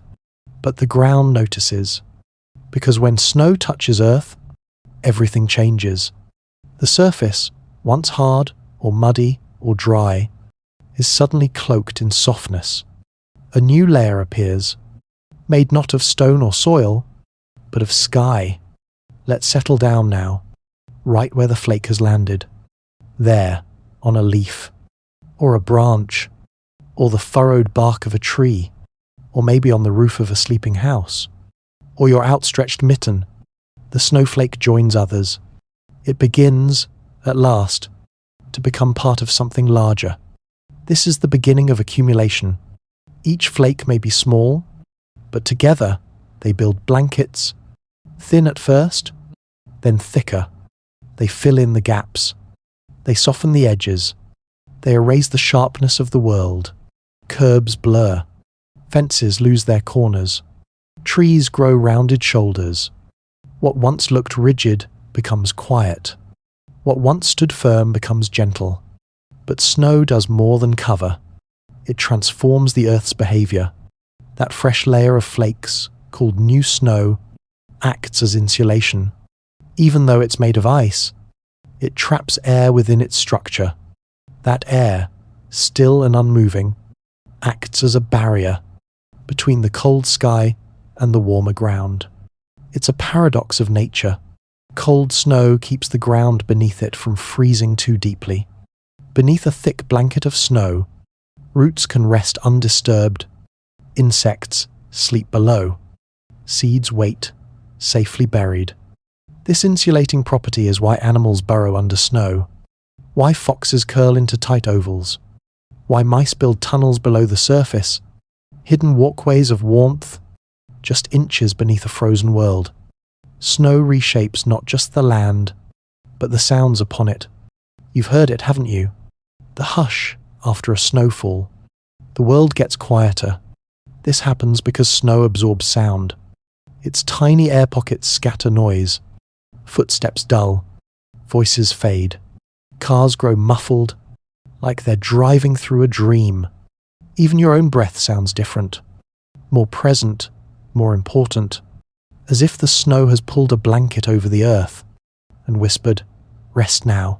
But the ground notices, because when snow touches earth, everything changes. The surface, once hard or muddy or dry, is suddenly cloaked in softness. A new layer appears, made not of stone or soil, but of sky. Let's settle down now, right where the flake has landed. There, on a leaf, or a branch, or the furrowed bark of a tree, or maybe on the roof of a sleeping house, or your outstretched mitten. The snowflake joins others. It begins, at last, to become part of something larger. This is the beginning of accumulation. Each flake may be small, but together they build blankets, thin at first, then thicker. They fill in the gaps. They soften the edges. They erase the sharpness of the world. Curbs blur. Fences lose their corners. Trees grow rounded shoulders. What once looked rigid becomes quiet. What once stood firm becomes gentle. But snow does more than cover. It transforms the Earth's behavior. That fresh layer of flakes, called new snow, acts as insulation. Even though it's made of ice, it traps air within its structure. That air, still and unmoving, acts as a barrier between the cold sky and the warmer ground. It's a paradox of nature. Cold snow keeps the ground beneath it from freezing too deeply. Beneath a thick blanket of snow, roots can rest undisturbed. Insects sleep below. Seeds wait, safely buried. This insulating property is why animals burrow under snow, why foxes curl into tight ovals, why mice build tunnels below the surface, hidden walkways of warmth, just inches beneath a frozen world. Snow reshapes not just the land, but the sounds upon it. You've heard it, haven't you? The hush after a snowfall. The world gets quieter. This happens because snow absorbs sound. Its tiny air pockets scatter noise. Footsteps dull. Voices fade. Cars grow muffled, like they're driving through a dream. Even your own breath sounds different. More present, more important. As if the snow has pulled a blanket over the earth and whispered, "Rest now."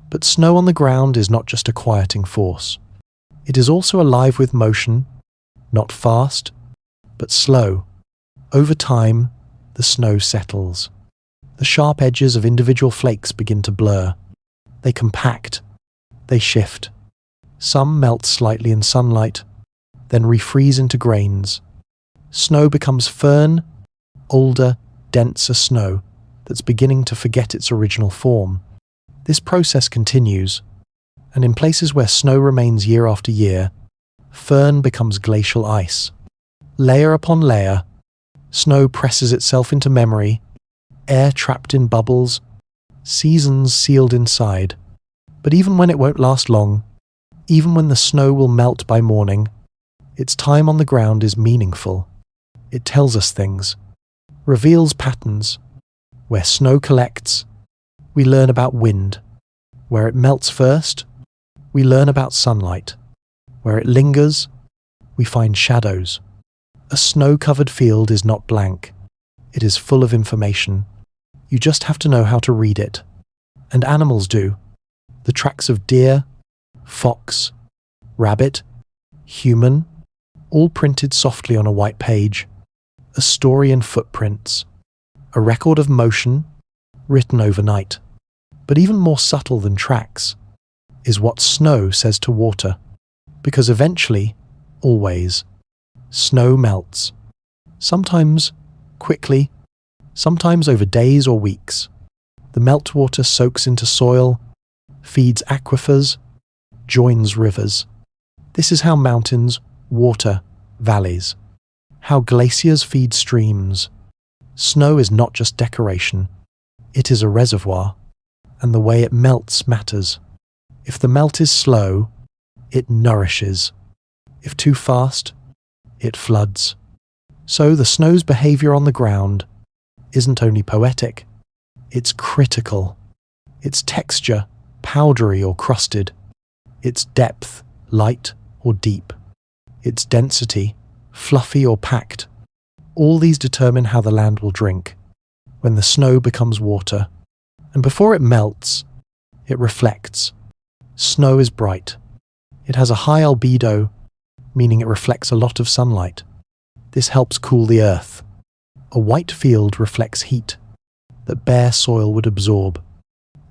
But snow on the ground is not just a quieting force. It is also alive with motion, not fast, but slow. Over time, the snow settles. The sharp edges of individual flakes begin to blur. They compact. They shift. Some melt slightly in sunlight, then refreeze into grains. Snow becomes firm, older, denser snow that's beginning to forget its original form. This process continues, and in places where snow remains year after year, firn becomes glacial ice. Layer upon layer, snow presses itself into memory, air trapped in bubbles, seasons sealed inside. But even when it won't last long, even when the snow will melt by morning, its time on the ground is meaningful. It tells us things, reveals patterns. Where snow collects, we learn about wind. Where it melts first, we learn about sunlight. Where it lingers, we find shadows. A snow-covered field is not blank. It is full of information. You just have to know how to read it. And animals do. The tracks of deer, fox, rabbit, human, all printed softly on a white page. A story in footprints. A record of motion, written overnight. But even more subtle than tracks is what snow says to water. Because eventually, always, snow melts. Sometimes quickly, sometimes over days or weeks. The meltwater soaks into soil, feeds aquifers, joins rivers. This is how mountains water valleys, how glaciers feed streams. Snow is not just decoration, it is a reservoir, and the way it melts matters. If the melt is slow, it nourishes. If too fast, it floods. So the snow's behavior on the ground isn't only poetic, it's critical. Its texture, powdery or crusted. Its depth, light or deep. Its density, fluffy or packed. All these determine how the land will drink. When the snow becomes water, and before it melts, it reflects. Snow is bright. It has a high albedo, meaning it reflects a lot of sunlight. This helps cool the earth. A white field reflects heat that bare soil would absorb.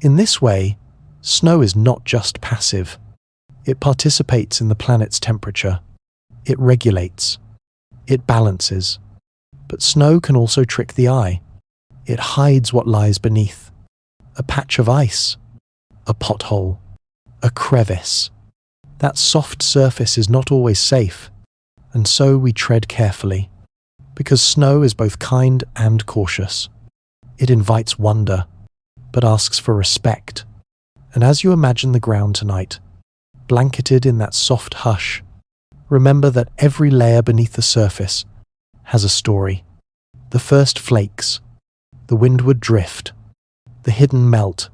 In this way, snow is not just passive. It participates in the planet's temperature. It regulates. It balances. But snow can also trick the eye. It hides what lies beneath. A patch of ice. A pothole. A crevice. That soft surface is not always safe, and so we tread carefully. Because snow is both kind and cautious. It invites wonder, but asks for respect. And as you imagine the ground tonight, blanketed in that soft hush, remember that every layer beneath the surface has a story. The first flakes, the windward drift, the hidden melt,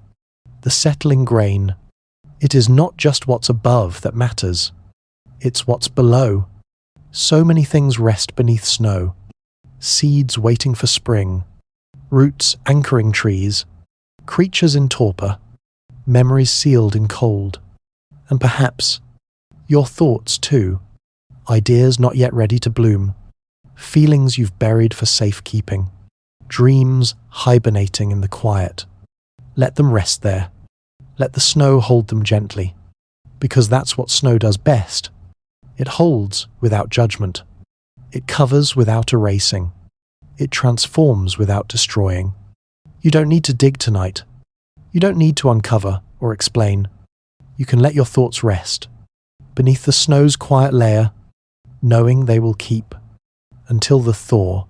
the settling grain. It is not just what's above that matters. It's what's below. So many things rest beneath snow. Seeds waiting for spring, roots anchoring trees, creatures in torpor, memories sealed in cold, and perhaps your thoughts too, ideas not yet ready to bloom, feelings you've buried for safekeeping, dreams hibernating in the quiet. Let them rest there. Let the snow hold them gently, because that's what snow does best. It holds without judgment. It covers without erasing. It transforms without destroying. You don't need to dig tonight. You don't need to uncover or explain. You can let your thoughts rest beneath the snow's quiet layer, knowing they will keep until the thaw.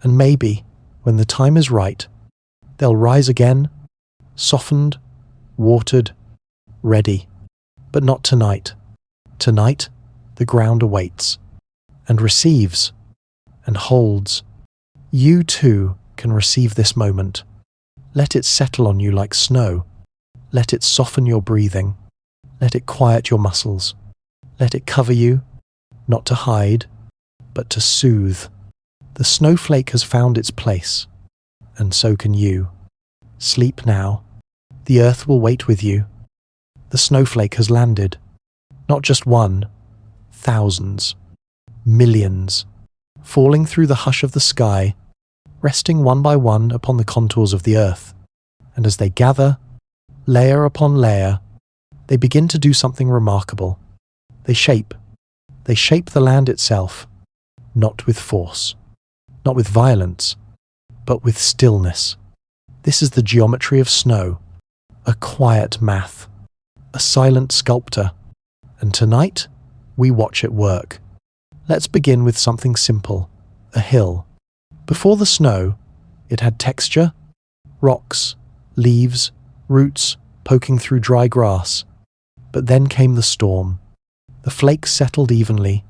And maybe, when the time is right, they'll rise again, softened, watered, ready. But not tonight. Tonight, the ground awaits and receives and holds. You too can receive this moment. Let it settle on you like snow. Let it soften your breathing. Let it quiet your muscles. Let it cover you, not to hide, but to soothe. The snowflake has found its place, and so can you. Sleep now. The earth will wait with you. The snowflake has landed. Not just one, thousands, millions, falling through the hush of the sky, resting one by one upon the contours of the earth. And as they gather, layer upon layer, they begin to do something remarkable. They shape the land itself, not with force, not with violence, but with stillness. This is the geometry of snow, a quiet math, a silent sculptor. And tonight, we watch it work. Let's begin with something simple, a hill. Before the snow, it had texture, rocks, leaves, roots poking through dry grass. But then came the storm. The flakes settled evenly,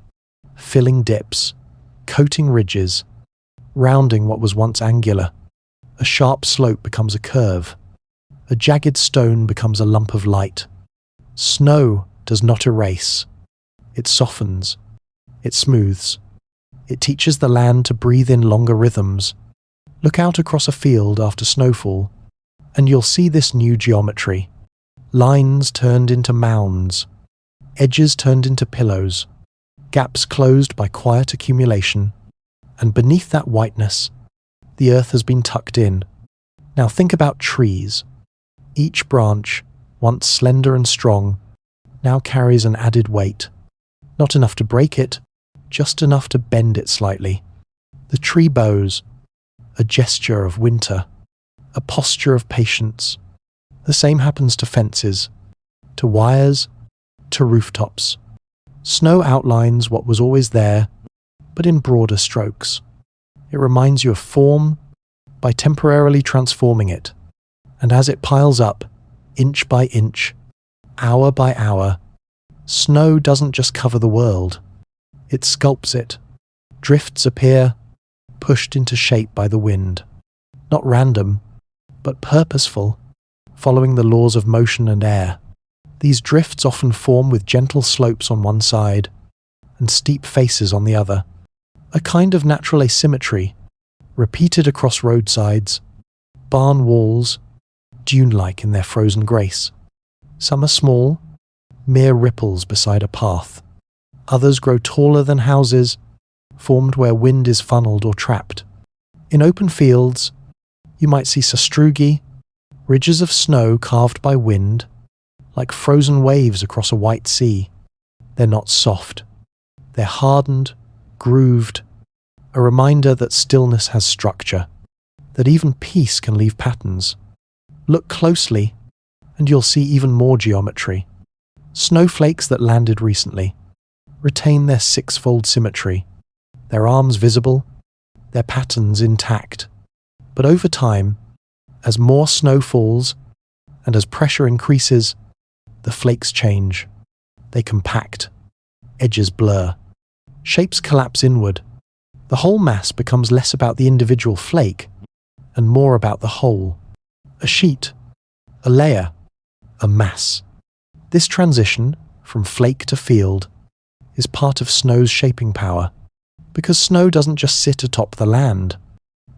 filling dips, coating ridges, rounding what was once angular. A sharp slope becomes a curve. A jagged stone becomes a lump of light. Snow does not erase. It softens. It smooths. It teaches the land to breathe in longer rhythms. Look out across a field after snowfall, and you'll see this new geometry. Lines turned into mounds, edges turned into pillows, gaps closed by quiet accumulation, and beneath that whiteness, the earth has been tucked in. Now think about trees. Each branch, once slender and strong, now carries an added weight. Not enough to break it, just enough to bend it slightly. The tree bows, a gesture of winter, a posture of patience. The same happens to fences, to wires, to rooftops. Snow outlines what was always there, but in broader strokes. It reminds you of form by temporarily transforming it. And as it piles up, inch by inch, hour by hour, snow doesn't just cover the world. It sculpts it. Drifts appear, pushed into shape by the wind. Not random, but purposeful, following the laws of motion and air. These drifts often form with gentle slopes on one side and steep faces on the other. A kind of natural asymmetry, repeated across roadsides, barn walls, dune-like in their frozen grace. Some are small, mere ripples beside a path. Others grow taller than houses, formed where wind is funneled or trapped. In open fields, you might see sastrugi, ridges of snow carved by wind, like frozen waves across a white sea. They're not soft. They're hardened, grooved, a reminder that stillness has structure, that even peace can leave patterns. Look closely, and you'll see even more geometry. Snowflakes that landed recently retain their six-fold symmetry, their arms visible, their patterns intact. But over time, as more snow falls, and as pressure increases, the flakes change. They compact. Edges blur. Shapes collapse inward. The whole mass becomes less about the individual flake and more about the whole. A sheet, a layer, a mass. This transition from flake to field is part of snow's shaping power, because snow doesn't just sit atop the land.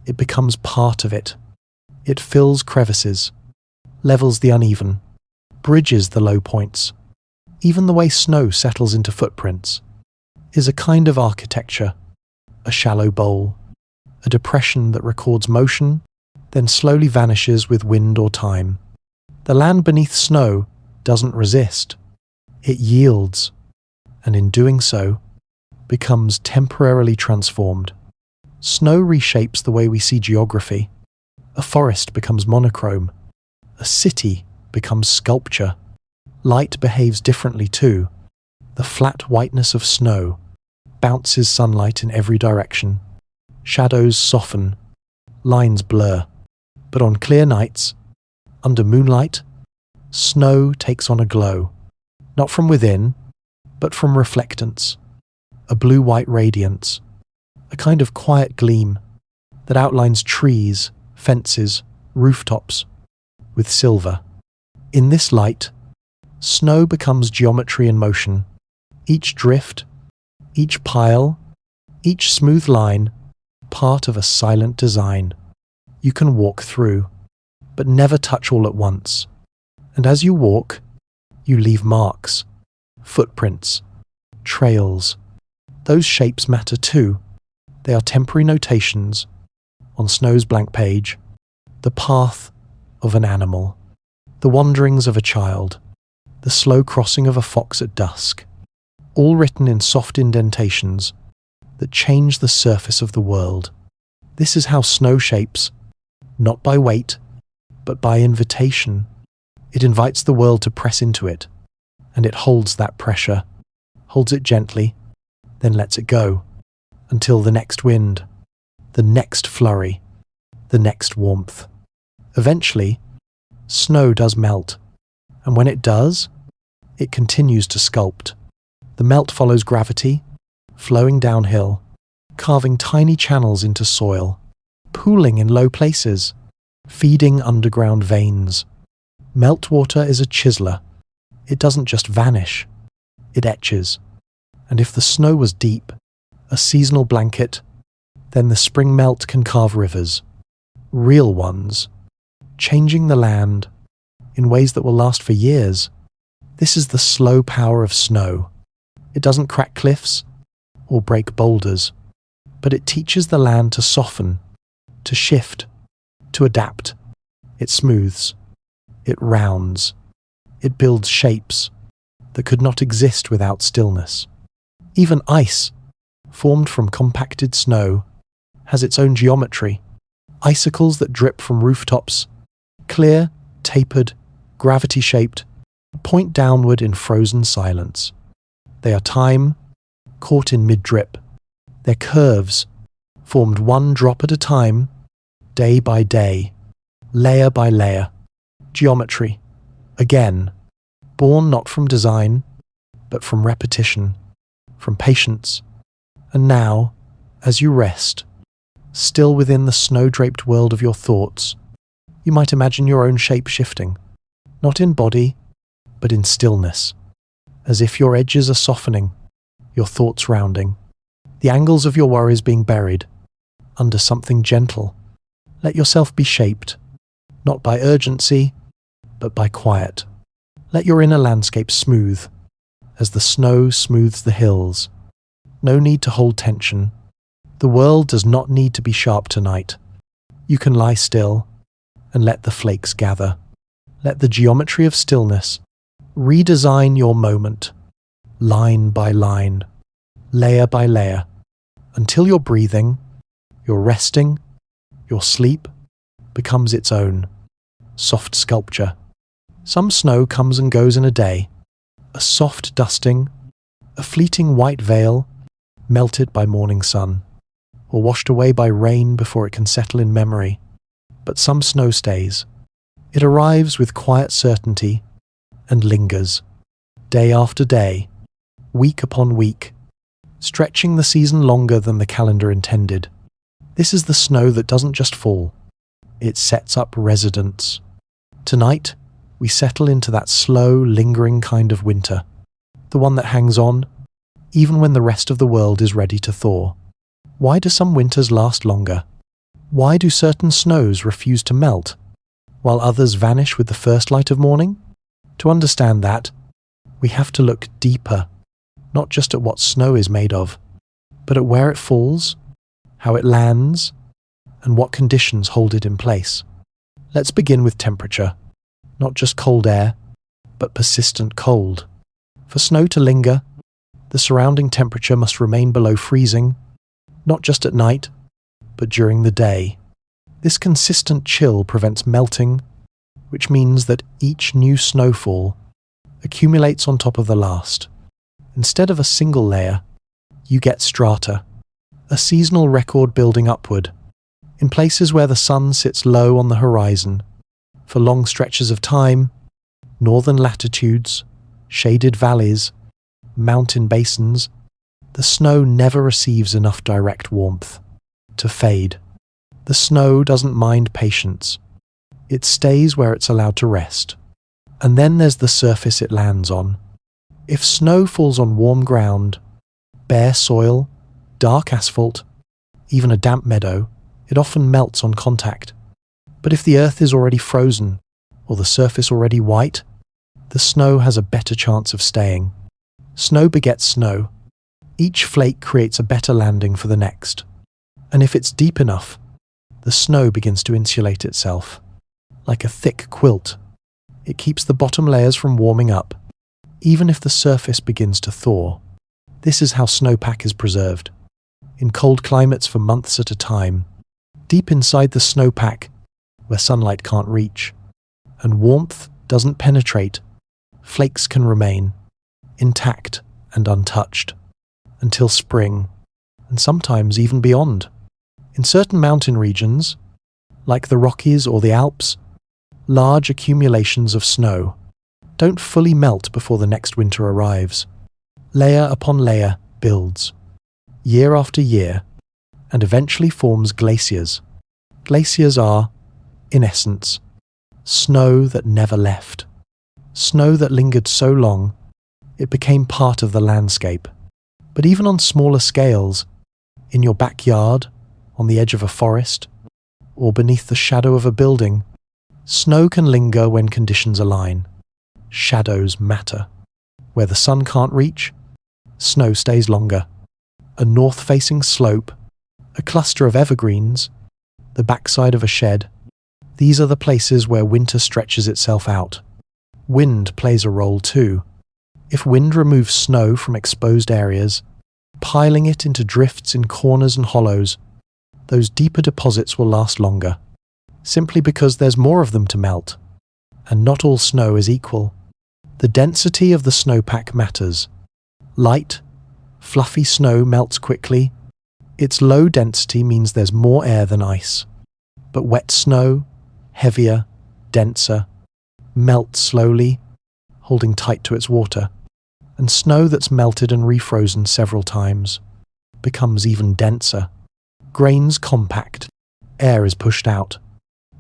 It becomes part of it. It fills crevices, levels the uneven, bridges the low points. Even the way snow settles into footprints is a kind of architecture, a shallow bowl, a depression that records motion, then slowly vanishes with wind or time. The land beneath snow doesn't resist. It yields, and in doing so, becomes temporarily transformed. Snow reshapes the way we see geography, A forest becomes monochrome. A city becomes sculpture. Light behaves differently too. The flat whiteness of snow bounces sunlight in every direction. Shadows soften. Lines blur. But on clear nights, under moonlight, snow takes on a glow. Not from within, but from reflectance. A blue-white radiance. A kind of quiet gleam that outlines trees, fences, rooftops with silver. In this light, snow becomes geometry in motion. Each drift, each pile, each smooth line, part of a silent design. You can walk through, but never touch all at once. And as you walk, you leave marks, footprints, trails. Those shapes matter too. They are temporary notations on snow's blank page, the path of an animal, the wanderings of a child, the slow crossing of a fox at dusk, all written in soft indentations that change the surface of the world. This is how snow shapes, not by weight, but by invitation. It invites the world to press into it, and it holds that pressure, holds it gently, then lets it go, until the next wind, the next flurry, the next warmth. Eventually, snow does melt, and when it does, it continues to sculpt. The melt follows gravity, flowing downhill, carving tiny channels into soil, pooling in low places, feeding underground veins. Meltwater is a chiseler. It doesn't just vanish, it etches. And if the snow was deep, a seasonal blanket, then the spring melt can carve rivers, real ones, changing the land in ways that will last for years. This is the slow power of snow. It doesn't crack cliffs or break boulders, but it teaches the land to soften, to shift, to adapt. It smooths, it rounds, it builds shapes that could not exist without stillness. Even ice, formed from compacted snow, has its own geometry. Icicles that drip from rooftops, clear, tapered, gravity-shaped, point downward in frozen silence. They are time, caught in mid-drip. Their curves, formed one drop at a time, day by day, layer by layer. Geometry, again, born not from design, but from repetition, from patience. And now, as you rest, still within the snow-draped world of your thoughts, you might imagine your own shape shifting, not in body, but in stillness, as if your edges are softening, your thoughts rounding, the angles of your worries being buried under something gentle. Let yourself be shaped, not by urgency, but by quiet. Let your inner landscape smooth, as the snow smooths the hills. No need to hold tension. The world does not need to be sharp tonight. You can lie still and let the flakes gather. Let the geometry of stillness redesign your moment, line by line, layer by layer, until your breathing, your resting, your sleep becomes its own soft sculpture. Some snow comes and goes in a day, a soft dusting, a fleeting white veil, melted by morning sun, or washed away by rain before it can settle in memory. But some snow stays. It arrives with quiet certainty and lingers, day after day, week upon week, stretching the season longer than the calendar intended. This is the snow that doesn't just fall, it sets up residence. Tonight, we settle into that slow, lingering kind of winter, the one that hangs on, even when the rest of the world is ready to thaw. Why do some winters last longer? Why do certain snows refuse to melt, while others vanish with the first light of morning? To understand that, we have to look deeper, not just at what snow is made of, but at where it falls, how it lands, and what conditions hold it in place. Let's begin with temperature. Not just cold air, but persistent cold. For snow to linger, the surrounding temperature must remain below freezing, not just at night, but during the day. This consistent chill prevents melting, which means that each new snowfall accumulates on top of the last. Instead of a single layer, you get strata, a seasonal record building upward, in places where the sun sits low on the horizon. For long stretches of time, northern latitudes, shaded valleys, mountain basins, the snow never receives enough direct warmth to fade. The snow doesn't mind patience. It stays where it's allowed to rest. And then there's the surface it lands on. If snow falls on warm ground, bare soil, dark asphalt, even a damp meadow, it often melts on contact. But if the earth is already frozen, or the surface already white, the snow has a better chance of staying. Snow begets snow. Each flake creates a better landing for the next. And if it's deep enough, the snow begins to insulate itself. Like a thick quilt, it keeps the bottom layers from warming up, even if the surface begins to thaw. This is how snowpack is preserved. In cold climates for months at a time, deep inside the snowpack, where sunlight can't reach, and warmth doesn't penetrate, flakes can remain, intact and untouched, until spring, and sometimes even beyond. In certain mountain regions, like the Rockies or the Alps, large accumulations of snow don't fully melt before the next winter arrives. Layer upon layer builds, year after year, and eventually forms glaciers. Glaciers are, in essence, snow that never left. Snow that lingered so long, it became part of the landscape. But even on smaller scales, in your backyard, on the edge of a forest, or beneath the shadow of a building, snow can linger when conditions align. Shadows matter. Where the sun can't reach, snow stays longer. A north-facing slope, a cluster of evergreens, the backside of a shed, these are the places where winter stretches itself out. Wind plays a role too. If wind removes snow from exposed areas, piling it into drifts in corners and hollows, those deeper deposits will last longer, simply because there's more of them to melt. And not all snow is equal. The density of the snowpack matters. Light, fluffy snow melts quickly. Its low density means there's more air than ice. But wet snow, heavier, denser, melts slowly, holding tight to its water. And snow that's melted and refrozen several times becomes even denser. Grains compact, air is pushed out.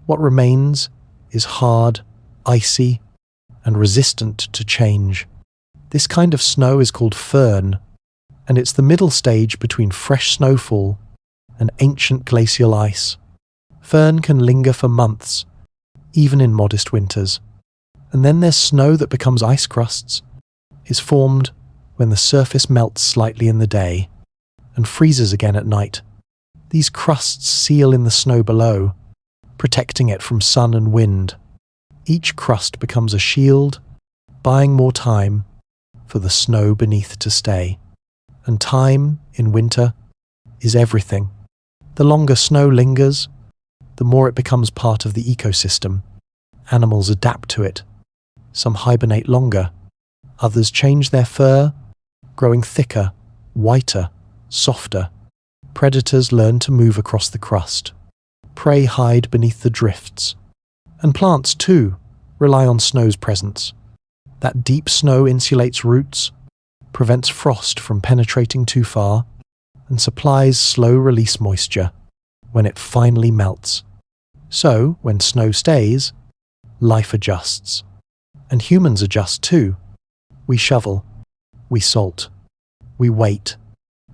What remains is hard, icy, and resistant to change. This kind of snow is called firn, and it's the middle stage between fresh snowfall and ancient glacial ice. Firn can linger for months, even in modest winters. And then there's snow that becomes ice crusts. It's formed when the surface melts slightly in the day and freezes again at night. These crusts seal in the snow below, protecting it from sun and wind. Each crust becomes a shield, buying more time for the snow beneath to stay. And time, in winter, is everything. The longer snow lingers, the more it becomes part of the ecosystem. Animals adapt to it. Some hibernate longer. Others change their fur, growing thicker, whiter, softer. Predators learn to move across the crust. Prey hide beneath the drifts. And plants, too, rely on snow's presence. That deep snow insulates roots, prevents frost from penetrating too far, and supplies slow-release moisture when it finally melts. So, when snow stays, life adjusts. And humans adjust too. We shovel, we salt, we wait,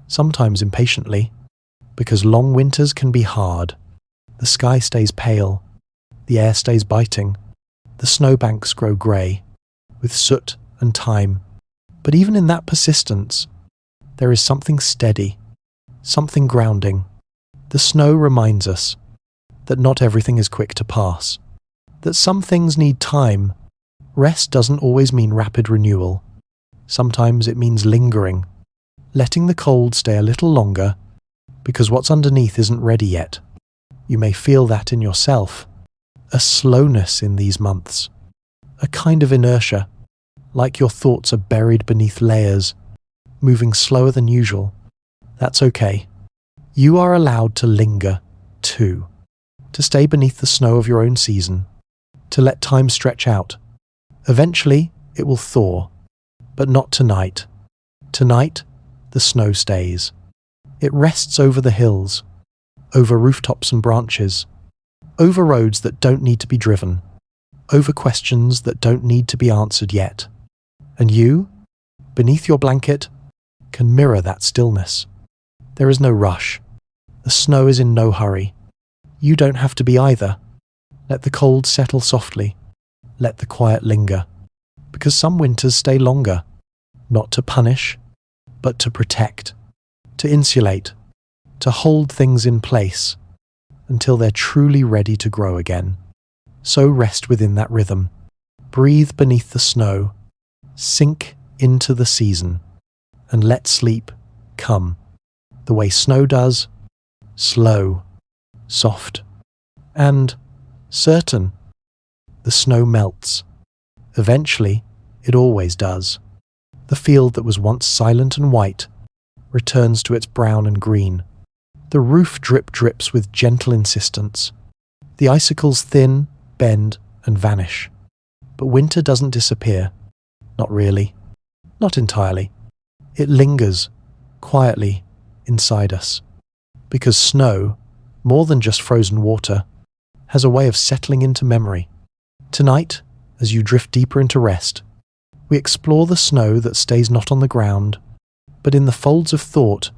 sometimes impatiently, because long winters can be hard. The sky stays pale, the air stays biting, the snowbanks grow grey, with soot and time. But even in that persistence, there is something steady, something grounding. The snow reminds us that not everything is quick to pass, that some things need time. Rest doesn't always mean rapid renewal. Sometimes it means lingering, letting the cold stay a little longer because what's underneath isn't ready yet. You may feel that in yourself. A slowness in these months. A kind of inertia, like your thoughts are buried beneath layers, moving slower than usual. That's okay. You are allowed to linger, too. To stay beneath the snow of your own season. To let time stretch out. Eventually, it will thaw. But not tonight. Tonight, the snow stays. It rests over the hills, over rooftops and branches, over roads that don't need to be driven, over questions that don't need to be answered yet. And you, beneath your blanket, can mirror that stillness. There is no rush. The snow is in no hurry. You don't have to be either. Let the cold settle softly. Let the quiet linger. Because some winters stay longer, not to punish, but to protect, to insulate, to hold things in place until they're truly ready to grow again. So rest within that rhythm. Breathe beneath the snow. Sink into the season. And let sleep come. The way snow does, slow, soft, and certain. The snow melts. Eventually, it always does. The field that was once silent and white returns to its brown and green. The roof drips with gentle insistence. The icicles thin, bend, and vanish. But winter doesn't disappear. Not really. Not entirely. It lingers, quietly, inside us. Because snow, more than just frozen water, has a way of settling into memory. Tonight, as you drift deeper into rest, we explore the snow that stays not on the ground, but in the folds of thought,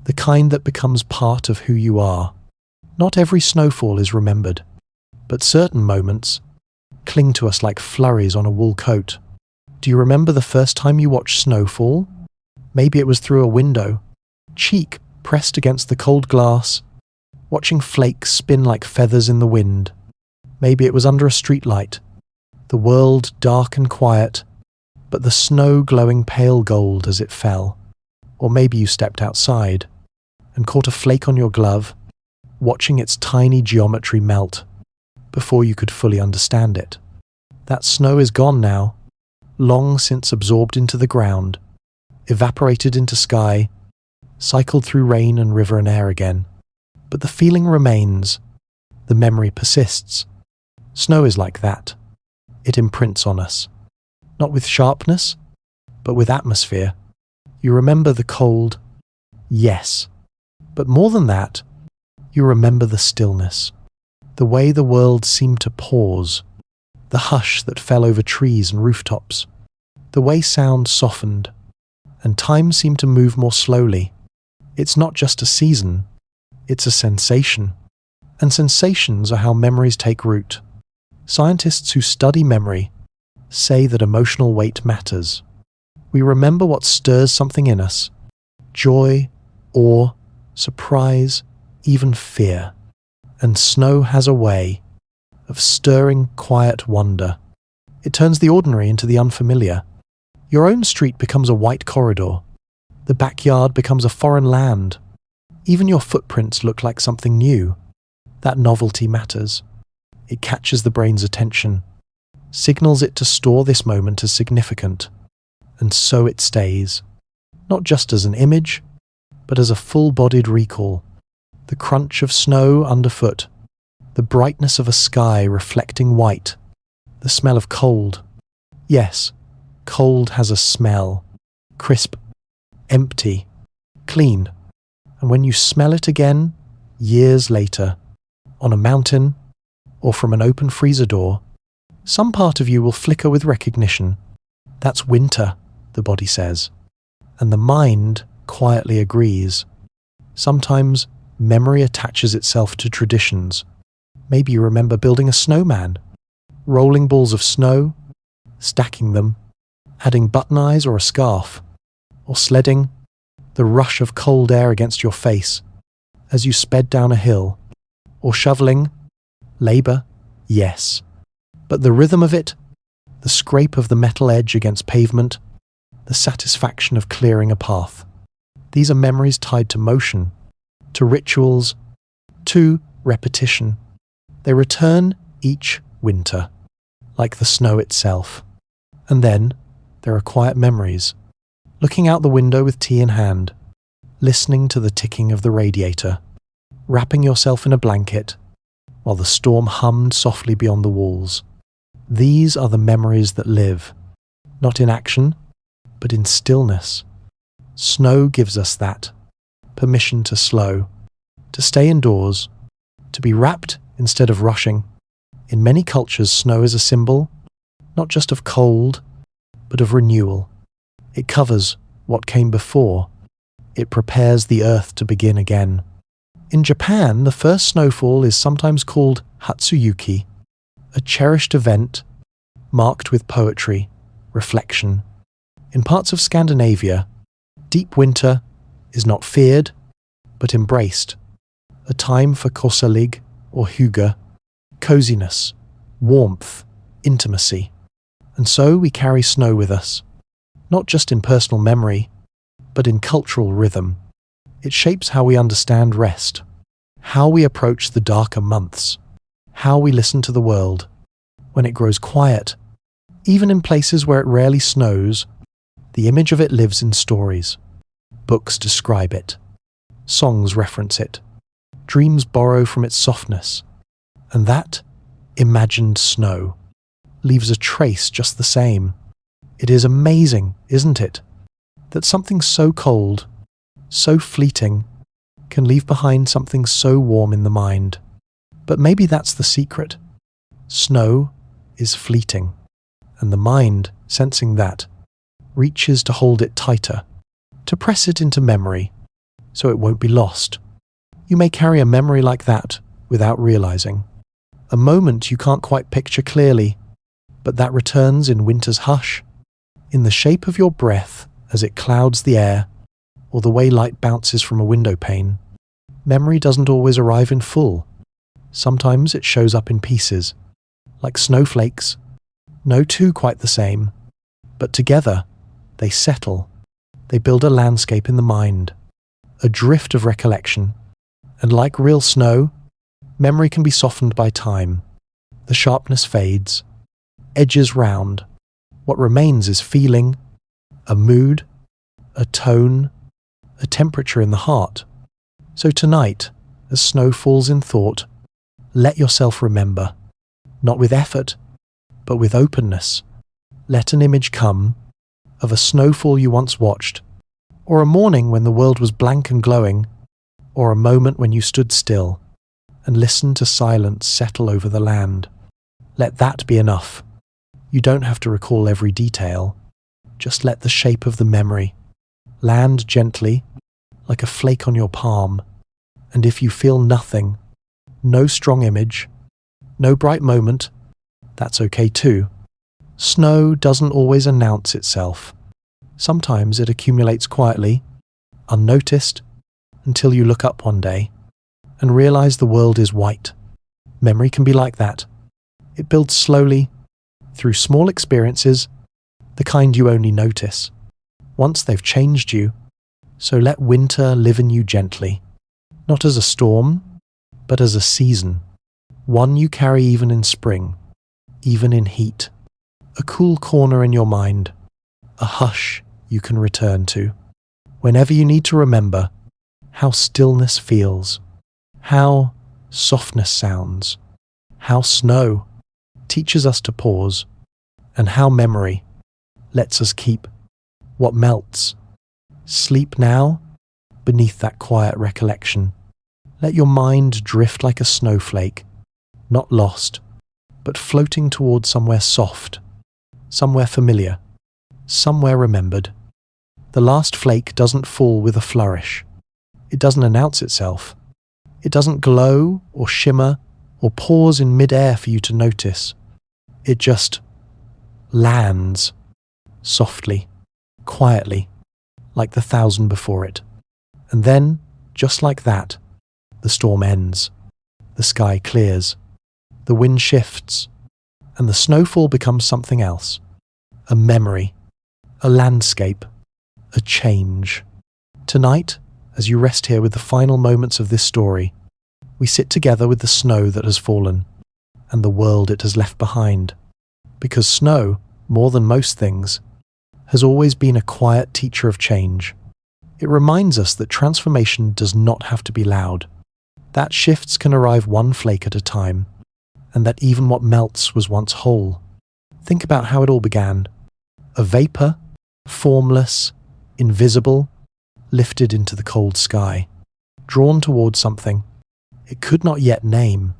the kind that becomes part of who you are. Not every snowfall is remembered, but certain moments cling to us like flurries on a wool coat. Do you remember the first time you watched snowfall? Maybe it was through a window, cheek pressed against the cold glass, watching flakes spin like feathers in the wind. Maybe it was under a streetlight, the world dark and quiet, but the snow glowing pale gold as it fell. Or maybe you stepped outside and caught a flake on your glove, watching its tiny geometry melt before you could fully understand it. That snow is gone now, long since absorbed into the ground, evaporated into sky, cycled through rain and river and air again. But the feeling remains, the memory persists. Snow is like that. It imprints on us. Not with sharpness, but with atmosphere. You remember the cold, yes. But more than that, you remember the stillness. The way the world seemed to pause. The hush that fell over trees and rooftops. The way sound softened, and time seemed to move more slowly. It's not just a season, it's a sensation. And sensations are how memories take root. Scientists who study memory say that emotional weight matters. We remember what stirs something in us. Joy, awe, surprise, even fear. And snow has a way of stirring quiet wonder. It turns the ordinary into the unfamiliar. Your own street becomes a white corridor. The backyard becomes a foreign land. Even your footprints look like something new. That novelty matters. It catches the brain's attention, signals it to store this moment as significant. And so it stays, not just as an image, but as a full-bodied recall. The crunch of snow underfoot, the brightness of a sky reflecting white, the smell of cold. Yes, cold has a smell, crisp, empty, clean. And when you smell it again, years later, on a mountain or from an open freezer door, some part of you will flicker with recognition. That's winter, the body says. And the mind quietly agrees. Sometimes memory attaches itself to traditions. Maybe you remember building a snowman, rolling balls of snow, stacking them, adding button eyes or a scarf, or sledding, the rush of cold air against your face as you sped down a hill, or shoveling, labor, yes. But the rhythm of it, the scrape of the metal edge against pavement, the satisfaction of clearing a path. These are memories tied to motion, to rituals, to repetition. They return each winter, like the snow itself. And then there are quiet memories, looking out the window with tea in hand, listening to the ticking of the radiator, wrapping yourself in a blanket, while the storm hummed softly beyond the walls. These are the memories that live, not in action, but in stillness. Snow gives us that, permission to slow, to stay indoors, to be wrapped instead of rushing. In many cultures, snow is a symbol, not just of cold, but of renewal. It covers what came before. It prepares the earth to begin again. In Japan, the first snowfall is sometimes called Hatsuyuki, a cherished event marked with poetry, reflection. In parts of Scandinavia, deep winter is not feared, but embraced, a time for kosalig or hygge, coziness, warmth, intimacy. And so we carry snow with us, not just in personal memory, but in cultural rhythm. It shapes how we understand rest, how we approach the darker months, how we listen to the world. When it grows quiet, even in places where it rarely snows, the image of it lives in stories. Books describe it. Songs reference it. Dreams borrow from its softness. And that imagined snow leaves a trace just the same. It is amazing, isn't it, that something so cold, so fleeting, can leave behind something so warm in the mind. But maybe that's the secret. Snow is fleeting, and the mind, sensing that, reaches to hold it tighter, to press it into memory, so it won't be lost. You may carry a memory like that without realizing. A moment you can't quite picture clearly, but that returns in winter's hush, in the shape of your breath as it clouds the air, or the way light bounces from a window pane. Memory doesn't always arrive in full. Sometimes it shows up in pieces, like snowflakes. No two quite the same, but together they settle. They build a landscape in the mind, a drift of recollection. And like real snow, memory can be softened by time. The sharpness fades, edges round. What remains is feeling, a mood, a tone, a temperature in the heart. So tonight, as snow falls in thought, let yourself remember, not with effort, but with openness. Let an image come of a snowfall you once watched, or a morning when the world was blank and glowing, or a moment when you stood still and listened to silence settle over the land. Let that be enough. You don't have to recall every detail. Just let the shape of the memory land gently, like a flake on your palm. And if you feel nothing, no strong image, no bright moment, that's okay too. Snow doesn't always announce itself. Sometimes it accumulates quietly, unnoticed, until you look up one day and realize the world is white. Memory can be like that. It builds slowly, through small experiences, the kind you only notice. Once they've changed you, so let winter live in you gently, not as a storm, but as a season, one you carry even in spring, even in heat, a cool corner in your mind, a hush you can return to, whenever you need to remember how stillness feels, how softness sounds, how snow teaches us to pause, and how memory lets us keep what melts. Sleep now beneath that quiet recollection. Let your mind drift like a snowflake, not lost, but floating towards somewhere soft, somewhere familiar, somewhere remembered. The last flake doesn't fall with a flourish. It doesn't announce itself. It doesn't glow or shimmer or pause in mid-air for you to notice. It just lands, softly, quietly, like the thousand before it. And then, just like that, the storm ends. The sky clears. The wind shifts. And the snowfall becomes something else. A memory. A landscape. A change. Tonight, as you rest here with the final moments of this story, We sit together with the snow that has fallen and the world it has left behind, because snow, more than most things, has always been a quiet teacher of change. It reminds us that transformation does not have to be loud, that shifts can arrive one flake at a time, and that even what melts was once whole. Think about how it all began. A vapor, formless, invisible, lifted into the cold sky, drawn towards something it could not yet name.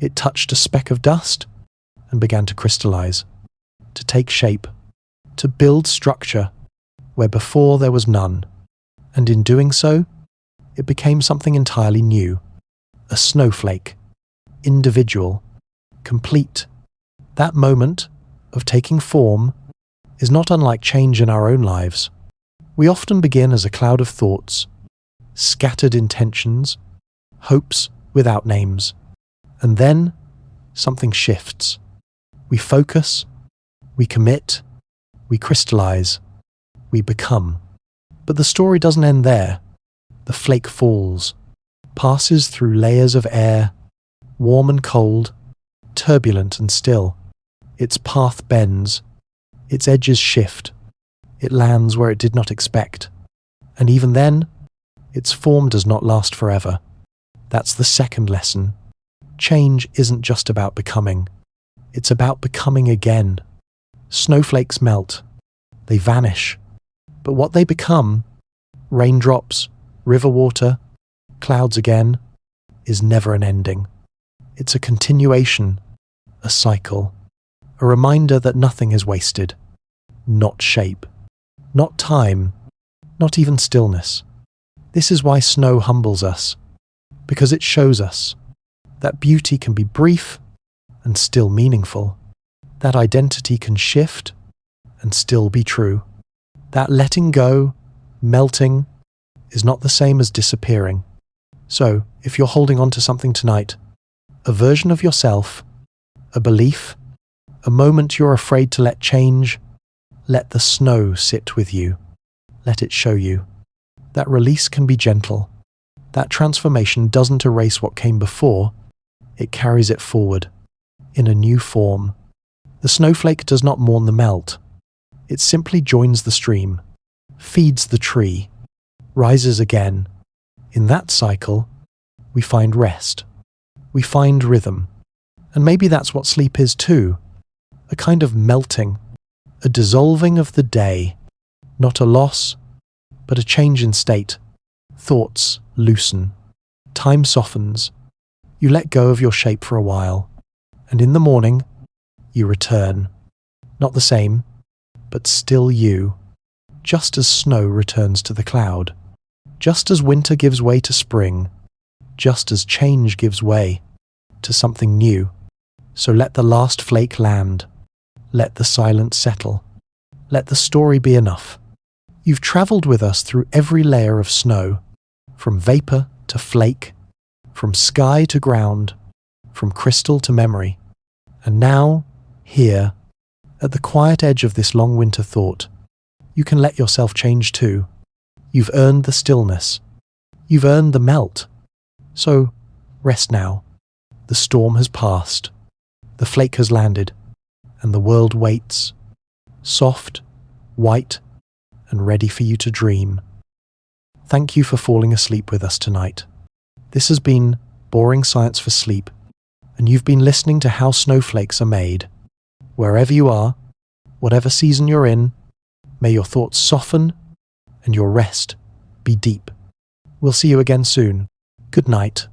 It touched a speck of dust and began to crystallize, to take shape, to build structure where before there was none. And in doing so, it became something entirely new. A snowflake, individual, complete. That moment of taking form is not unlike change in our own lives. We often begin as a cloud of thoughts, scattered intentions, hopes without names. And then something shifts. We focus, we commit, we crystallize, we become. But the story doesn't end there. The flake falls, passes through layers of air, warm and cold, turbulent and still. Its path bends, its edges shift, it lands where it did not expect. And even then, its form does not last forever. That's the second lesson. Change isn't just about becoming. It's about becoming again. Snowflakes melt. They vanish. But what they become, raindrops, river water, clouds again, is never an ending. It's a continuation, a cycle, a reminder that nothing is wasted. Not shape, not time, not even stillness. This is why snow humbles us, because it shows us that beauty can be brief and still meaningful, that identity can shift and still be true, that letting go, melting, is not the same as disappearing. So, if you're holding on to something tonight, a version of yourself, a belief, a moment you're afraid to let change, let the snow sit with you. Let it show you. That release can be gentle. That transformation doesn't erase what came before, it carries it forward, in a new form. The snowflake does not mourn the melt. It simply joins the stream, feeds the tree, rises again. In that cycle, we find rest. We find rhythm. And maybe that's what sleep is too. A kind of melting, a dissolving of the day. Not a loss, but a change in state. Thoughts loosen. Time softens. You let go of your shape for a while. And in the morning, you return. Not the same, but still you. Just as snow returns to the cloud. Just as winter gives way to spring. Just as change gives way to something new. So let the last flake land. Let the silence settle. Let the story be enough. You've travelled with us through every layer of snow, from vapor to flake, from sky to ground, from crystal to memory. And now, here, at the quiet edge of this long winter thought, you can let yourself change too. You've earned the stillness. You've earned the melt. So, rest now. The storm has passed. The flake has landed, and the world waits, soft, white, and ready for you to dream. Thank you for falling asleep with us tonight. This has been Boring Science for Sleep, and you've been listening to how snowflakes are made. Wherever you are, whatever season you're in, may your thoughts soften and your rest be deep. We'll see you again soon. Good night.